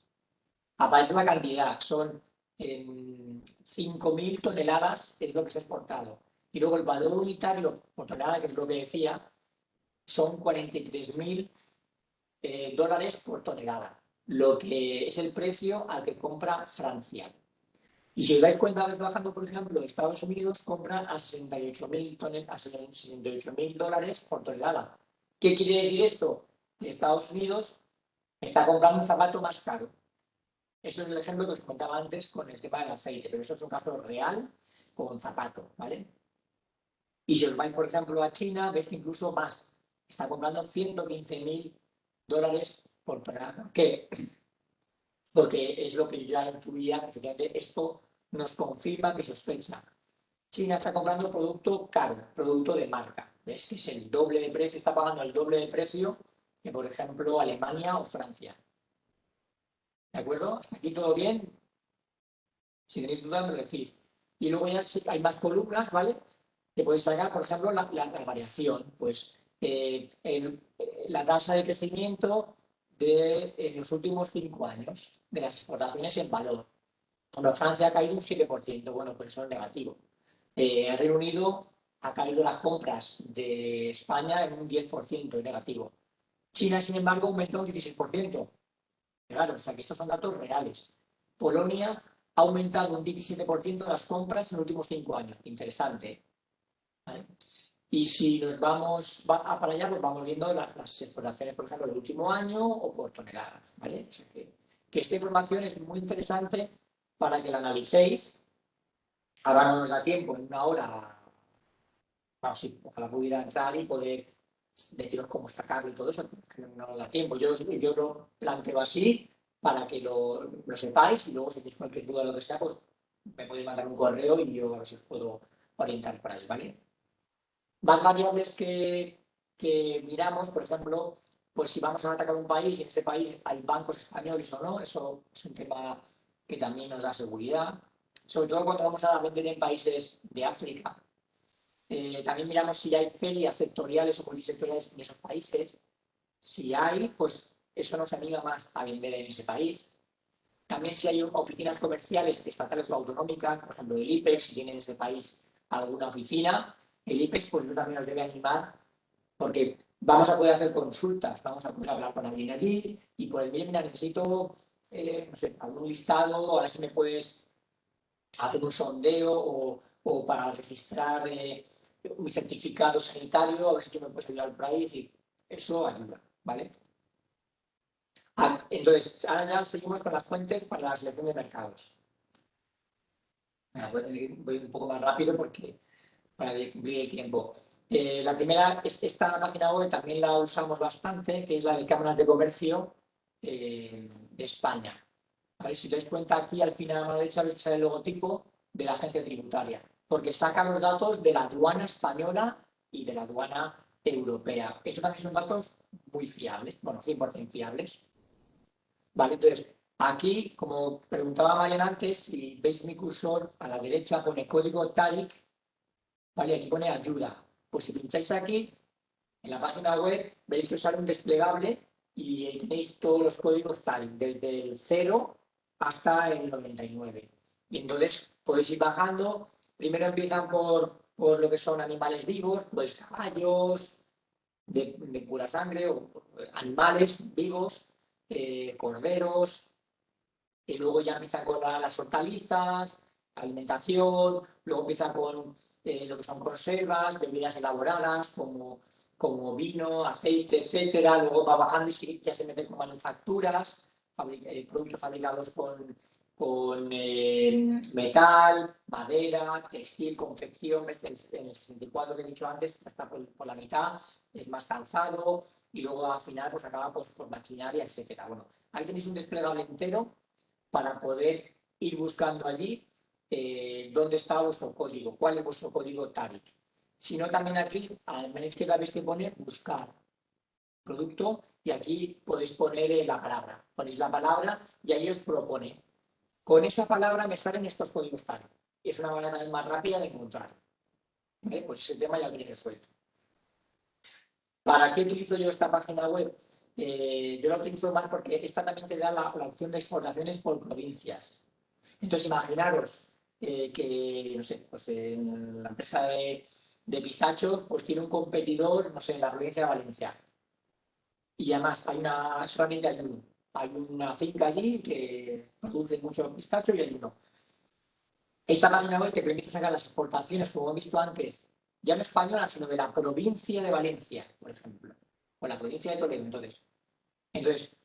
Aparece la cantidad, son 5.000 toneladas es lo que se ha exportado. Y luego el valor unitario por tonelada, que es lo que decía, son 43.000 dólares por tonelada, lo que es el precio al que compra Francia. Y si os dais cuenta, ves bajando, por ejemplo, Estados Unidos compra a 68.000 dólares por tonelada. ¿Qué quiere decir esto? Que Estados Unidos está comprando un zapato más caro. Eso es el ejemplo que os contaba antes con el tema del aceite, pero eso es un caso real con zapato, ¿vale? Y si os vais, por ejemplo, a China, ves que incluso más. Está comprando 115.000 dólares por tonelada. ¿Por qué? Porque es lo que yo ya intuía, que efectivamente esto nos confirma que sospecha. China está comprando producto caro, producto de marca. ¿Ves? Que es el doble de precio, está pagando el doble de precio que, por ejemplo, Alemania o Francia. ¿De acuerdo? ¿Hasta aquí todo bien? Si tenéis dudas, me lo decís. Y luego ya hay más columnas, ¿vale? Que podéis sacar, por ejemplo, la variación. Pues la tasa de crecimiento en los últimos 5 años de las exportaciones en valor. Cuando Francia ha caído un 7%, bueno, pues eso es negativo. El Reino Unido ha caído las compras de España en un 10% negativo. China, sin embargo, aumentó un 16%. Claro, o sea que estos son datos reales. Polonia ha aumentado un 17% las compras en los últimos 5 años. Interesante. ¿Vale? Y si nos vamos para allá, pues vamos viendo las exportaciones, por ejemplo, del último año o por toneladas. ¿Vale? O sea que esta información es muy interesante para que la analicéis. Ahora no nos da tiempo, en una hora, vamos, sí, ojalá pudiera entrar y poder deciros cómo sacarlo y todo eso, que no nos da tiempo. Yo lo planteo así para que lo sepáis y luego si tenéis cualquier duda o lo que sea, pues me podéis mandar un correo y yo a ver si os puedo orientar por ahí, ¿vale? Más variables que miramos, por ejemplo, pues si vamos a atacar un país y en ese país hay bancos españoles o no, eso es un tema que también nos da seguridad. Sobre todo cuando vamos a vender en países de África. También miramos si hay ferias sectoriales o polisectoriales en esos países. Si hay, pues eso nos anima más a vender en ese país. También si hay oficinas comerciales estatales o autonómicas, por ejemplo el IPEX, si tiene en ese país alguna oficina, el IPEX pues también nos debe animar porque vamos a poder hacer consultas, vamos a poder hablar con alguien allí y pues bien, mira, necesito, no sé, algún listado, ahora si me puedes hacer un sondeo o para registrar un certificado sanitario, a ver si tú me puedes ayudar por ahí, y eso ayuda, ¿vale? Entonces, ahora ya seguimos con las fuentes para la selección de mercados. Voy un poco más rápido porque para cumplir el tiempo. La primera es esta página web, también la usamos bastante, que es la de Cámaras de Comercio de España. A ver, si te das cuenta, aquí al final a la mano derecha ves que sale el logotipo de la agencia tributaria, porque saca los datos de la aduana española y de la aduana europea. Estos también son datos muy fiables, bueno, 100% fiables. Vale, entonces, aquí, como preguntaba Mariana antes, si veis mi cursor, a la derecha pone código TARIC, vale, aquí pone ayuda. Pues si pincháis aquí, en la página web, veis que os sale un desplegable y tenéis todos los códigos TARIC, desde el 0 hasta el 99. Y entonces podéis ir bajando. Primero empiezan por lo que son animales vivos, pues caballos de pura sangre o animales vivos, corderos, y luego ya empiezan con las hortalizas, alimentación, luego empiezan con lo que son conservas, bebidas elaboradas como vino, aceite, etcétera, luego va bajando y ya se meten con manufacturas, productos fabricados con metal, madera, textil, confección, en el 64 que he dicho antes, está por la mitad, es más calzado y luego al final pues acaba por maquinaria, etcétera. Bueno, ahí tenéis un desplegable entero para poder ir buscando allí dónde está vuestro código, cuál es vuestro código TARIC. Si no, también aquí, a la izquierda veis que pone buscar. producto y aquí podéis poner la palabra. Ponéis la palabra y ahí os propone. Con esa palabra me salen estos códigos tal. Y es una manera más rápida de encontrar. ¿Vale? Pues ese tema ya lo tenéis resuelto. ¿Para qué utilizo yo esta página web? Yo la utilizo más porque esta también te da la opción de exportaciones por provincias. Entonces, imaginaros que, no sé, pues la empresa de pistachos pues tiene un competidor, no sé, en la provincia de Valencia. Y además solamente hay uno. Hay una finca allí que produce mucho pistacho y hay uno. Esta página web te permite sacar las exportaciones, como he visto antes, ya no española, sino de la provincia de Valencia, por ejemplo, o la provincia de Toledo. Entonces,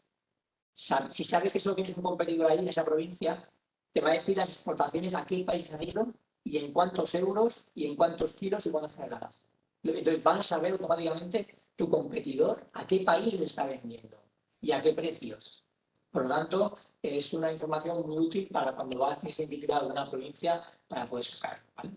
si sabes que solo tienes un competidor ahí en esa provincia, te va a decir las exportaciones a qué país han ido y en cuántos euros y en cuántos kilos y cuántas toneladas. Entonces, van a saber automáticamente tu competidor a qué país le está vendiendo y a qué precios. Por lo tanto, es una información muy útil para cuando vas a identificar una provincia para poder sacar. ¿Vale?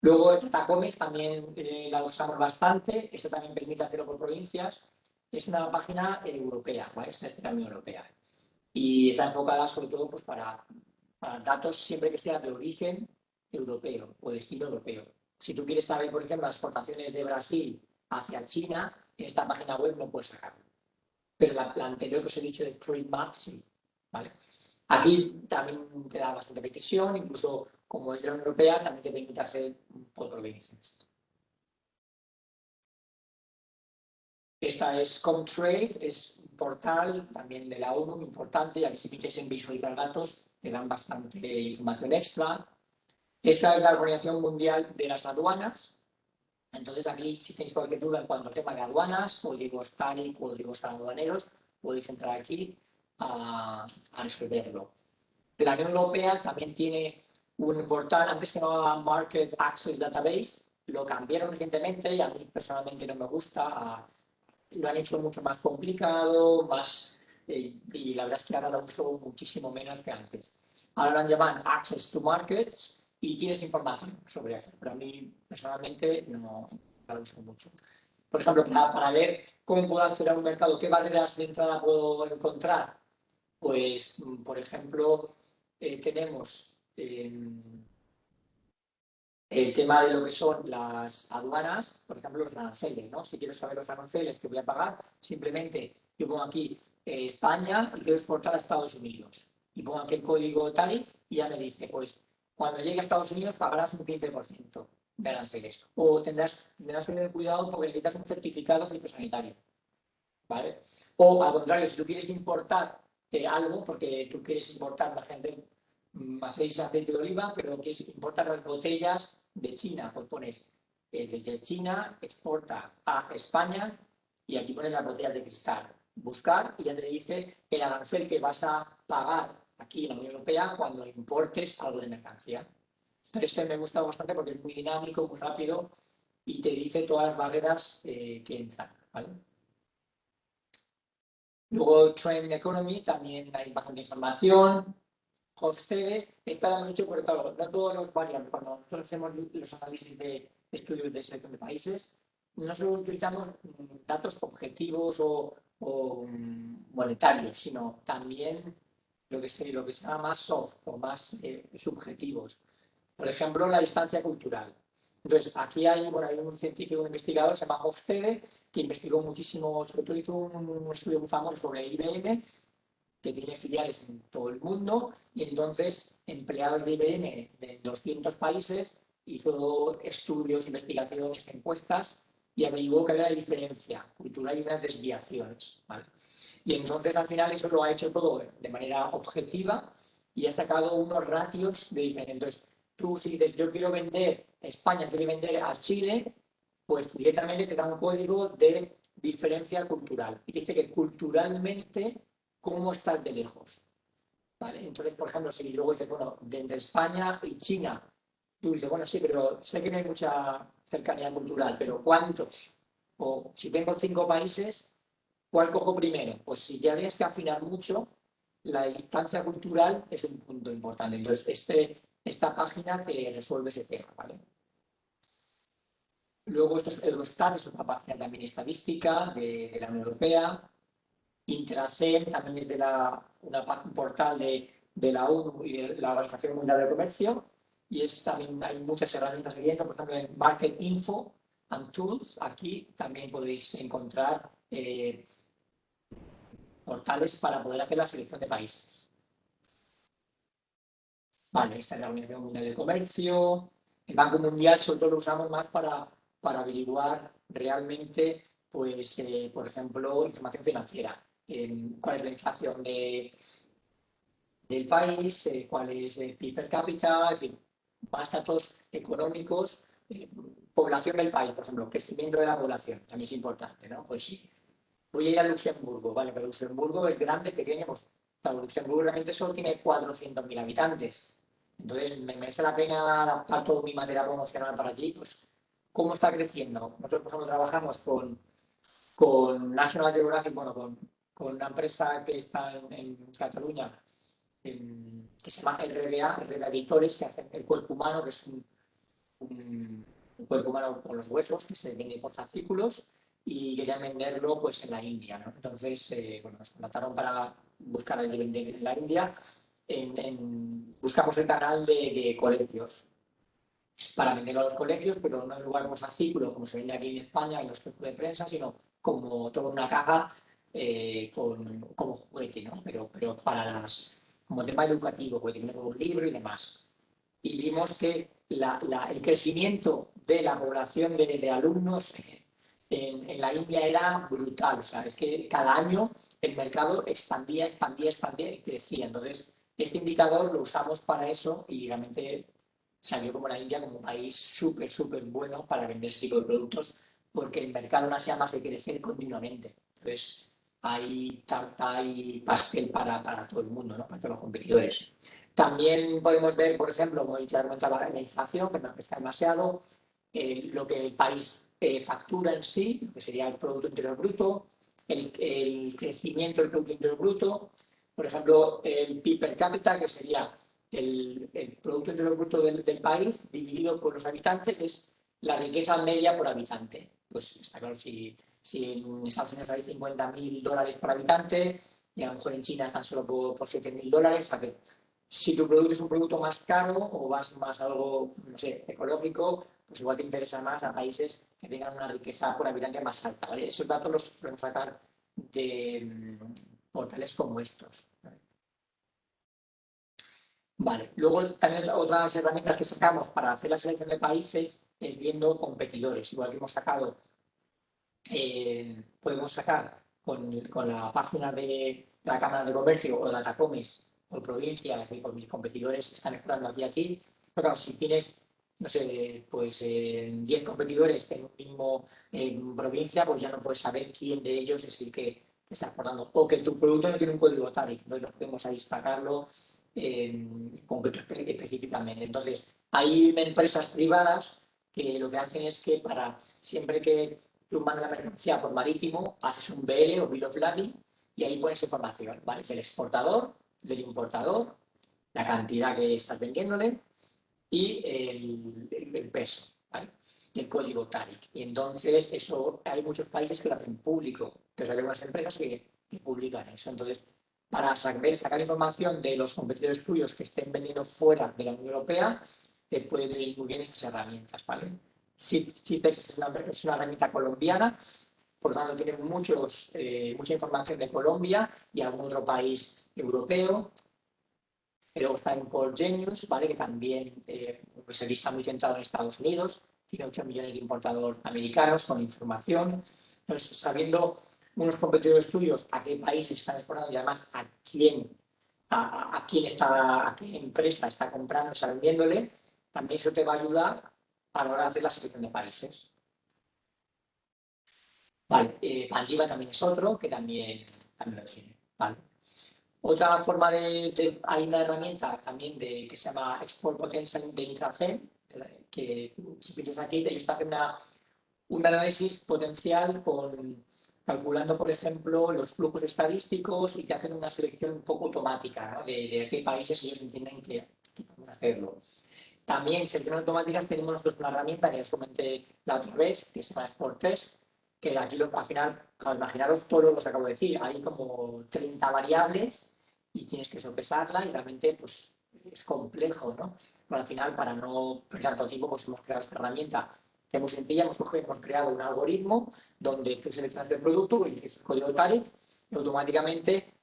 Luego, Tacomes también la usamos bastante. Esto también permite hacerlo por provincias. Es una página europea, ¿vale? Esta es también europea. Y está enfocada sobre todo pues, para datos siempre que sean de origen europeo o de estilo europeo. Si tú quieres saber, por ejemplo, las exportaciones de Brasil hacia China, en esta página web no puedes sacarlo. Pero la anterior que os he dicho de Trade Map, sí. ¿Vale? Aquí también te da bastante precisión, incluso como es de la Unión Europea, también te permite hacer por provincias. Esta es Comtrade, es un portal también de la ONU, importante, y aquí si pinches en visualizar datos, te dan bastante información extra. Esta es la Organización Mundial de las Aduanas. Entonces aquí, si tenéis cualquier duda en cuanto al tema de aduanas, códigos TARIF, códigos aduaneros, podéis entrar aquí a resolverlo. La Unión Europea también tiene un portal, antes se llamaba Market Access Database, lo cambiaron recientemente y a mí personalmente no me gusta, lo han hecho mucho más complicado, y la verdad es que ahora lo uso muchísimo menos que antes. Ahora lo han llamado Access to Markets y tienes información sobre eso, pero a mí personalmente no lo uso mucho. Por ejemplo, para ver cómo puedo acceder a un mercado, qué barreras de entrada puedo encontrar, pues, por ejemplo, tenemos el tema de lo que son las aduanas, por ejemplo, los aranceles, ¿no? Si quiero saber los aranceles que voy a pagar, simplemente yo pongo aquí España y quiero exportar a Estados Unidos. Y pongo aquí el código TARIF y ya me dice, pues, cuando llegue a Estados Unidos pagarás un 15% de aranceles. O tendrás que tener cuidado porque necesitas un certificado fitosanitario, ¿vale? O al contrario, si tú quieres importar algo, porque tú quieres importar, la gente hacéis aceite de oliva, pero quieres importar las botellas de China, pues pones desde China, exporta a España y aquí pones las botellas de cristal. Buscar y ya te dice el arancel que vas a pagar aquí en la Unión Europea cuando importes algo de mercancía. Pero este me gusta bastante porque es muy dinámico, muy rápido y te dice todas las barreras que entran, ¿vale? Luego, Trend Economy, también hay bastante información. Hofstede, esta la hemos hecho porque, claro, no todos los variables, cuando nosotros hacemos los análisis de estudios de selección de países, no solo utilizamos datos objetivos o monetarios, sino también lo que se llama más soft o más subjetivos. Por ejemplo, la distancia cultural. Entonces, aquí hay un científico, un investigador, se llama Hofstede, que investigó muchísimo, sobre todo hizo un estudio muy famoso sobre IBM, que tiene filiales en todo el mundo, y entonces empleados de IBM de 200 países hizo estudios, investigaciones, encuestas, y averiguó que había una diferencia cultural y unas desviaciones, ¿vale? Y entonces al final eso lo ha hecho todo de manera objetiva y ha sacado unos ratios de diferencia. Entonces, tú si dices, yo quiero vender, España quiere vender a Chile, pues directamente te da un código de diferencia cultural. Y dice que culturalmente, ¿cómo estás de lejos? ¿Vale? Entonces, por ejemplo, si luego dices, bueno, entre España y China, tú dices, bueno, sí, pero sé que no hay mucha cercanía cultural, pero ¿cuánto? O si tengo 5 países, ¿cuál cojo primero? Pues si ya tienes que afinar mucho, la distancia cultural es un punto importante. Entonces, esta página te resuelve ese tema, ¿vale? Luego esto es Eurostat, es una página también estadística de la Unión Europea. Intracen también es un portal de la ONU y de la Organización Mundial del Comercio. Y también hay muchas herramientas que vienen, por ejemplo, en Market Info and Tools. Aquí también podéis encontrar portales para poder hacer la selección de países. Vale, esta es la Organización Mundial del Comercio. El Banco Mundial sobre todo lo usamos más para averiguar realmente, pues, por ejemplo, información financiera. Cuál es la inflación del país, cuál es el PIB per cápita, es decir, más datos económicos, población del país, por ejemplo, crecimiento de la población, también es importante, ¿no? Pues sí, voy a ir a Luxemburgo, vale, pero Luxemburgo es grande, pequeño, pues claro, Luxemburgo realmente solo tiene 400.000 habitantes. Entonces, me merece la pena adaptar todo mi material promocional para allí, pues, ¿cómo está creciendo? Nosotros, por ejemplo, trabajamos con National Geographic, bueno, con una empresa que está en Cataluña, que se llama RBA Editores, que hace el cuerpo humano, que es un cuerpo humano con los huesos, que se vende por fascículos, y querían venderlo pues en la India, ¿no? Entonces, bueno, nos contrataron para buscar el vender en la India. Buscamos el canal de colegios para venderlo a los colegios, pero no en lugar de fascículo, como se vende aquí en España en los centros de prensa, sino como toda una caja como juguete, ¿no? Pero como tema educativo, porque tiene un libro y demás. Y vimos que el crecimiento de la población de alumnos en la India era brutal. O sea, es que cada año el mercado expandía y crecía. Entonces, este indicador lo usamos para eso y realmente salió como la India como un país súper bueno para vender ese tipo de productos, porque el mercado en Asia más de crecer continuamente. Entonces, hay tarta y pastel para todo el mundo, ¿no? Para todos los competidores. También podemos ver, por ejemplo, como ya comentaba, la inflación, que no está demasiado, lo que el país factura en sí, lo que sería el Producto Interior Bruto, el crecimiento del Producto Interior Bruto, por ejemplo, el PIB per cápita, que sería el Producto Interior Bruto del país dividido por los habitantes, es la riqueza media por habitante. Pues está claro, si en Estados Unidos hay $50.000 por habitante y a lo mejor en China están solo por $7.000, o sea que si tu producto es un producto más caro o vas más a algo, no sé, ecológico, pues igual te interesa más a países que tengan una riqueza por habitante más alta, ¿vale? Esos datos los podemos sacar de portales como estos, ¿vale? Vale, luego también otras herramientas que sacamos para hacer la selección de países es viendo competidores, igual que hemos sacado, podemos sacar con la página de la Cámara de Comercio o Datacomes por provincia, es decir, con mis competidores que están explorando aquí, pero claro, si tienes, no sé, pues 10 competidores en un mismo provincia, pues ya no puedes saber quién de ellos es el que está exportando, o que tu producto no tiene un código TARIC, entonces no podemos ahí sacarlo concreto específicamente. Entonces, hay empresas privadas que lo que hacen es que para siempre que tú mandas la mercancía por marítimo, haces un BL o Bill of Lading y ahí pones información, ¿vale? Del exportador, del importador, la cantidad que estás vendiéndole y el peso, ¿vale? Y el código TARIC. Y entonces eso hay muchos países que lo hacen público. Entonces hay algunas empresas que publican eso. Entonces, para sacar información de los competidores tuyos que estén vendiendo fuera de la Unión Europea, te pueden ir muy bien esas herramientas, ¿vale? CITEX es una herramienta colombiana, por lo tanto tiene mucha información de Colombia y algún otro país europeo. Luego está en Core Genius, ¿vale? Que también pues está muy centrado en Estados Unidos, tiene 8 millones de importadores americanos con información. Entonces, sabiendo unos competidores tuyos a qué país están exportando y además a qué empresa está comprando, está vendiéndole, también eso te va a ayudar a la hora de hacer la selección de países. Vale, Panjiva también es otro que también lo tiene, ¿vale? Otra forma hay una herramienta también que se llama Export Potential de Intracen, que si pinchas aquí, ellos te hacen un análisis potencial calculando, por ejemplo, los flujos estadísticos y te hacen una selección un poco automática, ¿no? de qué países ellos entienden que pueden hacerlo. También, selecciones automáticas, tenemos nosotros una herramienta que os comenté la otra vez, que se llama Sport Test, que aquí al final, imaginaros todo lo que os acabo de decir, hay como 30 variables y tienes que sopesarla y realmente pues es complejo, ¿no? Pero al final, para no perder tanto tiempo, pues hemos creado esta herramienta que es muy sencilla, hemos creado un algoritmo donde tú seleccionas el producto, eliges el código TAREC y automáticamente,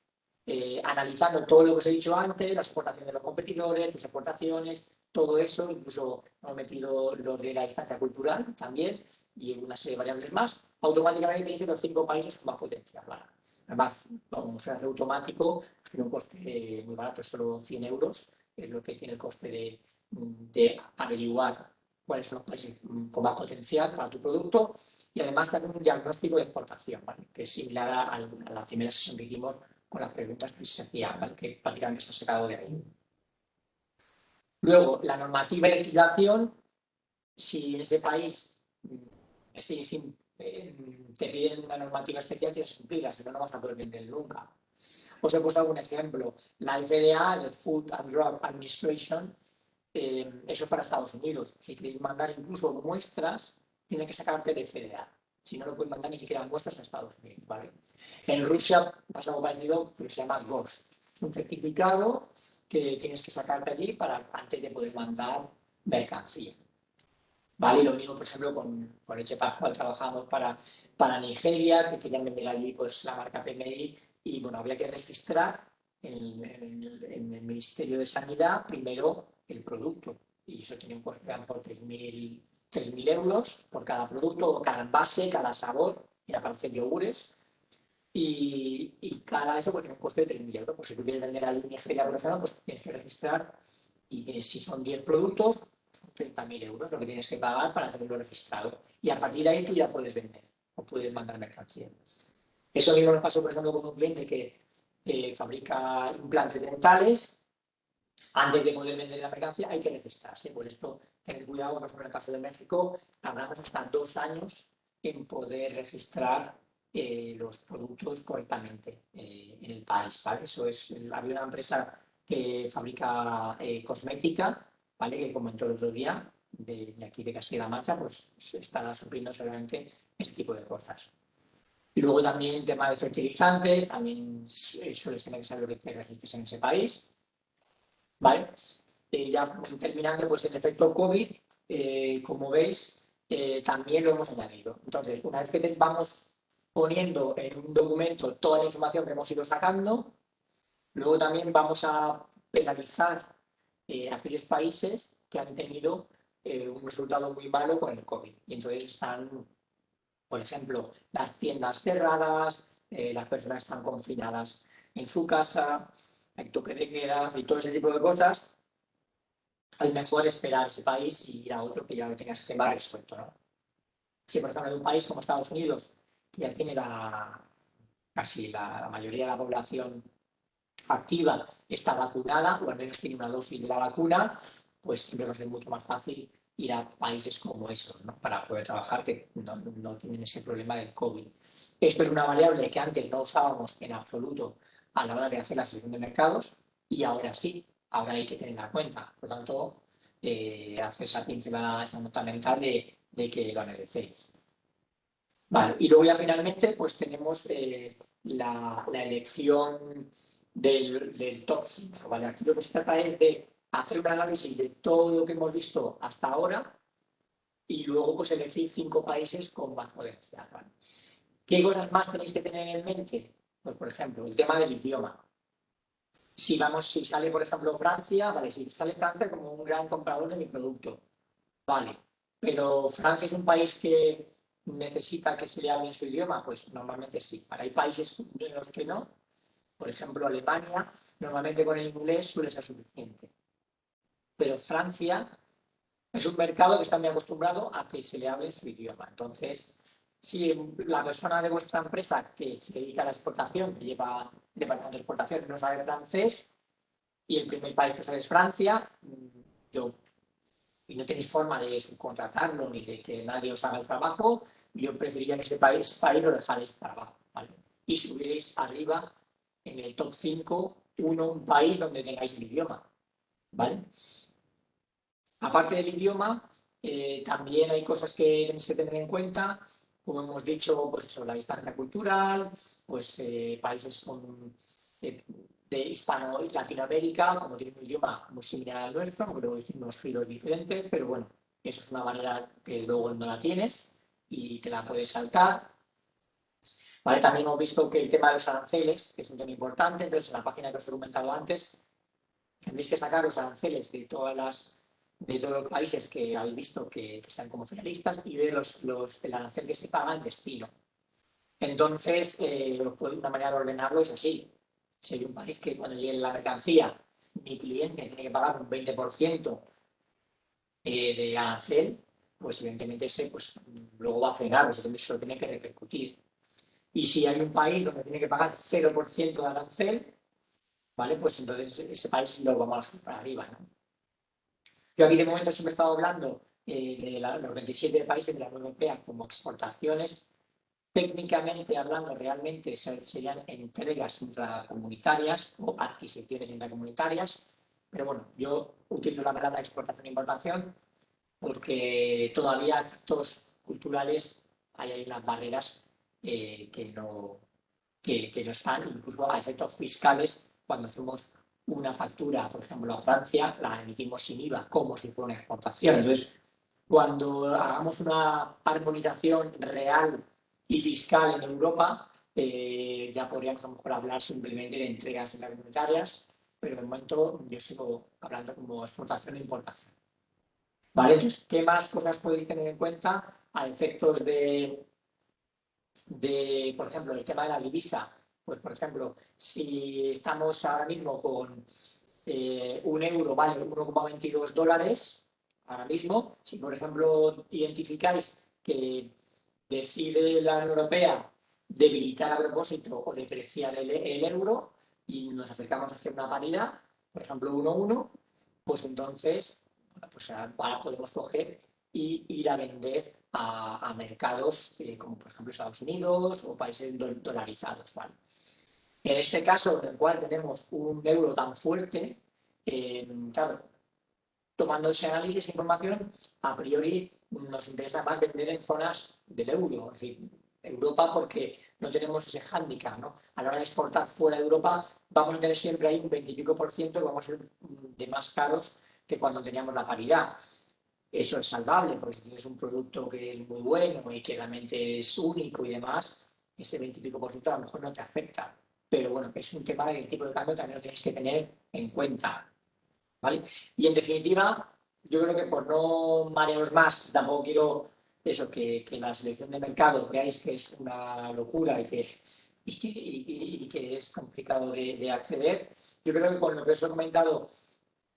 analizando todo lo que os he dicho antes, las exportaciones de los competidores, las exportaciones, todo eso, incluso hemos metido lo de la instancia cultural también y una serie de variables más, automáticamente te dice los 5 países con más potencial. ¿Vale? Además, vamos a hacer automático, tiene un coste muy barato, solo 100 euros, es lo que tiene el coste de averiguar cuáles son los países con más potencial para tu producto y además también un diagnóstico de exportación, ¿vale? Que es similar a la primera sesión que hicimos con las preguntas que se hacían, ¿vale? Que prácticamente se ha sacado de ahí. Luego, la normativa y legislación, si en ese país te piden una normativa especial, tienes que cumplirla, si no, no vas a poder vender nunca. Os he puesto algún ejemplo. La FDA, el Food and Drug Administration, eso es para Estados Unidos. Si queréis mandar incluso muestras, tiene que sacarte de FDA. Si no, lo puedes mandar ni siquiera muestras a Estados Unidos. ¿Vale? En Rusia pasa algo parecido, pero se llama GOS. Es un certificado que tienes que sacarte allí antes de poder mandar mercancía. ¿Vale? Y lo mismo, por ejemplo, con Leche Pascual trabajamos para Nigeria, que querían vender allí pues, la marca PMI, y bueno, había que registrar en el Ministerio de Sanidad primero el producto. Y eso tenía un coste por 3.000 euros por cada producto, cada envase, cada sabor, era para hacer yogures. Y cada eso pues, tiene un coste de 3.000 euros. Pues si tú quieres vender a Nigeria, por ejemplo, pues tienes que registrar. Y si son 10 productos, 30.000 euros lo que tienes que pagar para tenerlo registrado. Y a partir de ahí tú ya puedes vender o puedes mandar mercancía. Eso mismo nos pasó, por ejemplo, con un cliente que fabrica implantes dentales. Antes de poder vender la mercancía hay que registrarse. Por esto, tener cuidado, por ejemplo, en el caso de México, tardamos hasta 2 años en poder registrar los productos correctamente en el país. ¿Vale? Había una empresa que fabrica cosmética, ¿vale? Que comentó el otro día, de aquí de Castilla-La Mancha, pues se está sufriendo seguramente ese tipo de cosas. Y luego también el tema de fertilizantes, también suele ser necesario que te registres en ese país. ¿Vale? Ya terminando, pues el efecto COVID, como veis, también lo hemos añadido. Entonces, una vez que vamos poniendo en un documento toda la información que hemos ido sacando, luego también vamos a penalizar aquellos países que han tenido un resultado muy malo con el COVID. Y entonces están, por ejemplo, las tiendas cerradas, las personas están confinadas en su casa, hay toque de queda y todo ese tipo de cosas. Es mejor esperar ese país y ir a otro que ya lo tengas que tema resuelto, ¿no? Si, por ejemplo, de un país como Estados Unidos, que ya tiene casi la mayoría de la población activa está vacunada, o al menos tiene una dosis de la vacuna, pues siempre va a ser mucho más fácil ir a países como esos, ¿no? Para poder trabajar, que no tienen ese problema del COVID. Esto es una variable que antes no usábamos en absoluto a la hora de hacer la selección de mercados y ahora sí, ahora hay que tenerla en cuenta. Por lo tanto, hacer esa pincelada, esa nota mental de que lo analicéis. Vale, y luego ya finalmente pues tenemos la elección del top 5, ¿vale? Aquí lo que se trata es de hacer un análisis de todo lo que hemos visto hasta ahora y luego pues elegir 5 países con más potencial, ¿vale? ¿Qué cosas más tenéis que tener en mente? Pues por ejemplo, el tema del idioma. Si sale por ejemplo Francia, vale, si sale Francia como un gran comprador de mi producto, vale, pero Francia es un país que necesita que se le hable en su idioma, pues normalmente sí. Para hay países en los que no, por ejemplo Alemania, normalmente con el inglés suele ser suficiente. Pero Francia es un mercado que está muy acostumbrado a que se le hable en su idioma. Entonces, si la persona de vuestra empresa que se dedica a la exportación, que lleva departamento de exportación, no sabe francés, y el primer país que sale es Francia, y no tenéis forma de subcontratarlo ni de que nadie os haga el trabajo, yo preferiría que ese país lo dejarais para abajo, ¿vale? Y subierais arriba en el top 5 un país donde tengáis el idioma, ¿vale? Aparte del idioma, también hay cosas que se tener en cuenta, como hemos dicho, pues eso, la distancia cultural, pues países de hispano y Latinoamérica, como tienen un idioma muy similar al nuestro, aunque luego hay unos giros diferentes, pero bueno, eso es una manera que luego no la tienes y te la puedes saltar. ¿Vale? También hemos visto que el tema de los aranceles, que es un tema importante, entonces en la página que os he comentado antes, tendréis que sacar los aranceles de todos los países que habéis visto que están como finalistas y ver el arancel que se paga en destino. Entonces, una manera de ordenarlo es así. Si hay un país que cuando llegue la mercancía, mi cliente tiene que pagar un 20% de arancel, pues evidentemente ese pues, luego va a frenar, eso se lo tiene que repercutir. Y si hay un país donde tiene que pagar 0% de arancel, ¿vale? Pues entonces ese país lo vamos a para arriba, ¿no? Yo aquí de momento siempre he estado hablando de los 27 países de la Unión Europea como exportaciones. Técnicamente hablando, realmente serían entregas intracomunitarias o adquisiciones intracomunitarias. Pero bueno, yo utilizo la palabra exportación e importación porque todavía efectos culturales hay unas barreras que no están, incluso a efectos fiscales, cuando hacemos una factura, por ejemplo, a Francia, la emitimos sin IVA, como si fuera una exportación. Entonces, cuando hagamos una armonización real y fiscal en Europa, ya podríamos a lo mejor hablar simplemente de entregas intracomunitarias, pero de momento yo sigo hablando como exportación e importación. ¿Vale? Entonces, ¿qué más cosas podéis tener en cuenta a efectos por ejemplo, el tema de la divisa? Pues, por ejemplo, si estamos ahora mismo con un euro vale 1,22 dólares, ahora mismo, si por ejemplo identificáis que decide la Unión Europea debilitar a propósito o depreciar el euro y nos acercamos a hacer una paridad, por ejemplo 1,1, pues entonces pues ahora podemos coger y ir a vender a mercados como por ejemplo Estados Unidos o países dolarizados, ¿vale? En este caso, en el cual tenemos un euro tan fuerte, claro, tomando ese análisis e información, a priori nos interesa más vender en zonas del euro, es decir, Europa, porque no tenemos ese hándicap, ¿no? A la hora de exportar fuera de Europa, vamos a tener siempre ahí un 20 y pico por ciento que vamos a ser de más caros que cuando teníamos la paridad. Eso es salvable, porque si tienes un producto que es muy bueno y que realmente es único y demás, ese 20 y pico por ciento a lo mejor no te afecta. Pero bueno, es un tema del tipo de cambio también lo tienes que tener en cuenta, ¿vale? Y en definitiva, yo creo que por no marearos más, tampoco quiero eso, que la selección de mercados veáis que es una locura y que es complicado de acceder. Yo creo que con lo que os he comentado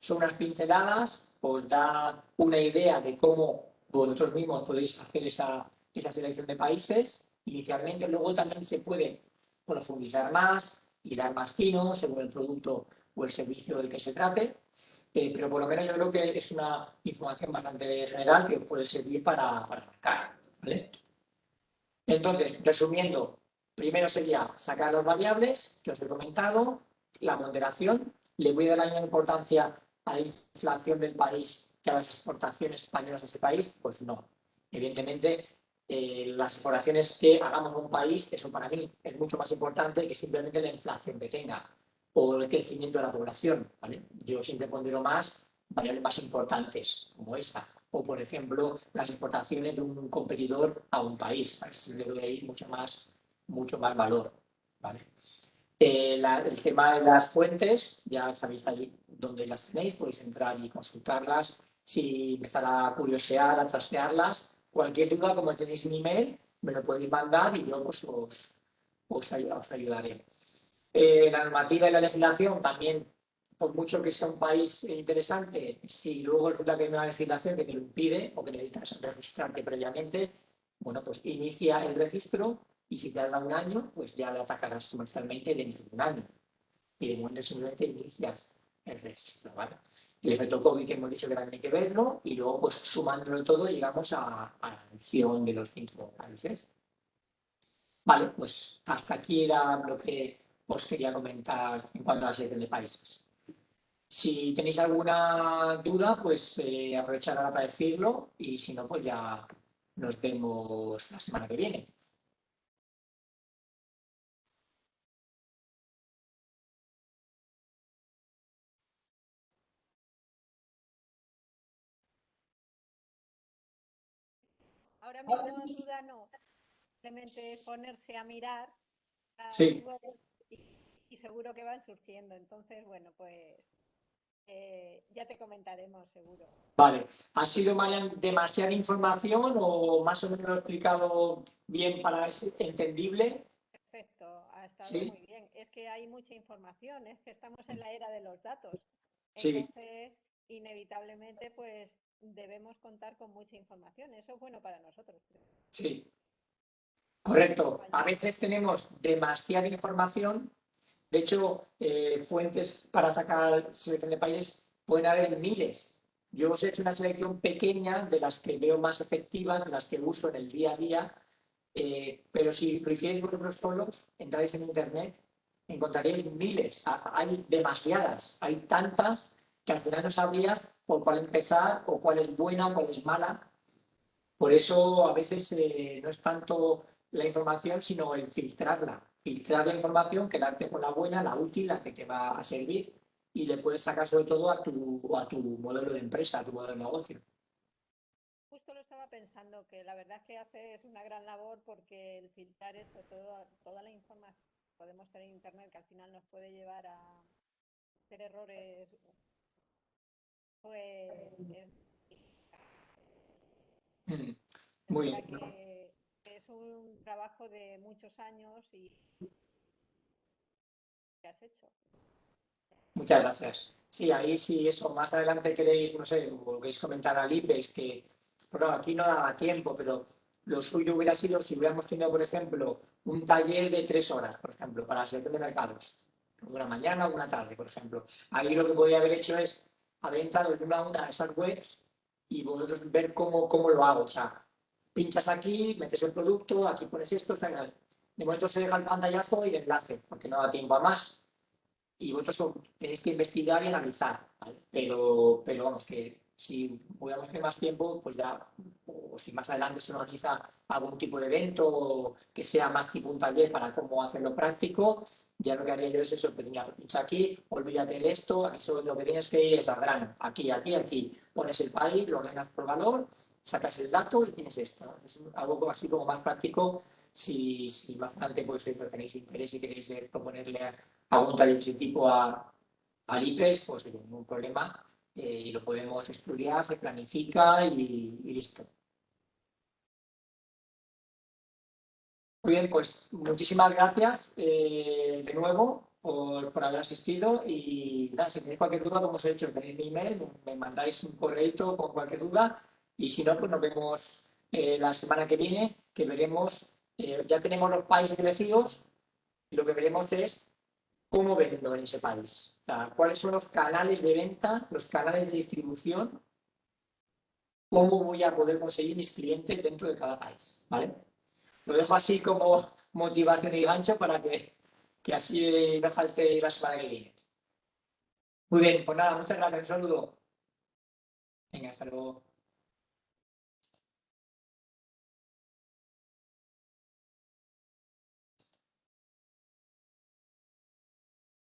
son unas pinceladas, os da una idea de cómo vosotros mismos podéis hacer esa selección de países inicialmente. Luego también se puede profundizar más y dar más fino según el producto o el servicio del que se trate. Pero por lo menos yo creo que es una información bastante general que os puede servir para marcar, ¿vale? Entonces, resumiendo, primero sería sacar las variables que os he comentado, la moderación. Le voy a dar la misma importancia a la inflación del país que a las exportaciones españolas a ese país. Pues no. Evidentemente, las exportaciones que hagamos a un país, eso para mí es mucho más importante que simplemente la inflación que tenga o el crecimiento de la población, ¿vale? Yo siempre pondero más variables más importantes, como esta. O, por ejemplo, las exportaciones de un competidor a un país. Le doy ahí mucho más valor, ¿vale? El tema de las fuentes, ya sabéis ahí dónde las tenéis, podéis entrar y consultarlas. Si empezar a curiosear, a trastearlas, cualquier duda, como tenéis mi email, me lo podéis mandar y yo pues, os ayudaré. La normativa y la legislación también, por mucho que sea un país interesante, si luego resulta que hay una legislación que te lo impide o que necesitas registrarte previamente, bueno, pues inicia el registro y si tarda un año, pues ya lo atacarás comercialmente dentro de un año. Y de momento simplemente inicias el registro, ¿vale? El efecto COVID que hemos dicho que también hay que verlo y luego, pues sumándolo todo, llegamos a la elección de los 5 países. Vale, pues hasta aquí era lo que os quería comentar en cuanto a la selección de países. Si tenéis alguna duda, pues aprovechar ahora para decirlo y si no, pues ya nos vemos la semana que viene. Ahora mismo duda no, simplemente ponerse a mirar las Sí, webs y seguro que van surgiendo. Entonces, bueno, pues ya te comentaremos seguro. vale. ¿Ha sido, Marian, demasiada información o más o menos lo he explicado bien para entendible? Perfecto, ha estado Sí, muy bien. Es que hay mucha información, es que estamos en la era de los datos. sí, Entonces, inevitablemente, pues debemos contar con mucha información. Eso es bueno para nosotros. sí. Correcto. A veces tenemos demasiada información. De hecho, fuentes para sacar selección de países pueden haber miles. Yo os he hecho una selección pequeña de las que veo más efectivas, de las que uso en el día a día, pero si lo hicierais vosotros solos, entráis en Internet, encontraréis miles. Hay demasiadas, hay tantas que al final no sabrías por cuál empezar o cuál es buena, cuál es mala. Por eso a veces no es tanto la información, sino el filtrarla. Filtrar la información, quedarte con la buena, la útil, la que te va a servir y le puedes sacar sobre todo a tu modelo de empresa, a tu modelo de negocio. Justo lo estaba pensando, que la verdad es que haces una gran labor porque el filtrar eso, toda la información que podemos tener en Internet, que al final nos puede llevar a hacer errores, pues es, Mm, de Muy verdad bien, ¿no? que es un trabajo de muchos años y que has hecho. Muchas gracias. Sí, ahí sí, eso, más adelante queréis, no sé, o queréis comentar al IPEX que, bueno, aquí no daba tiempo, pero lo suyo hubiera sido si hubiéramos tenido, por ejemplo, un taller de 3 horas, por ejemplo, para la selección de mercados, una mañana o una tarde, por ejemplo. Ahí lo que podría haber hecho es haber entrado en una de esas webs y vosotros ver cómo lo hago. O sea, pinchas aquí, metes el producto, aquí pones esto, o sea, de momento se deja el pantallazo y el enlace, porque no da tiempo a más y vosotros tenéis que investigar y analizar, ¿vale? Pero vamos, que si hubiéramos tenido más tiempo, pues ya, o si más adelante se organiza algún tipo de evento que sea más tipo un taller para cómo hacerlo práctico, ya lo que haría yo es eso, que tenía pincha aquí, olvídate de esto, aquí solo lo que tienes que ir es al grano, aquí, aquí, aquí, pones el país, lo ordenas por valor, sacas el dato y tienes esto, ¿no? Es algo así como más práctico si más adelante pues, tenéis interés y queréis proponerle algún taller de ese tipo al IPEX, pues sin ningún problema y lo podemos estudiar, se planifica y listo. Muy bien, pues muchísimas gracias de nuevo por haber asistido y nada, si tenéis cualquier duda, como os he dicho, tenéis mi email, me mandáis un correo con cualquier duda y si no, pues nos vemos la semana que viene, que veremos, ya tenemos los países elegidos y lo que veremos es cómo vendo en ese país. O sea, cuáles son los canales de venta, los canales de distribución, cómo voy a poder conseguir mis clientes dentro de cada país. ¿Vale? Lo dejo así como motivación y gancho para que así no falte la semana que viene. Muy bien, pues nada, muchas gracias, un saludo. Venga, hasta luego.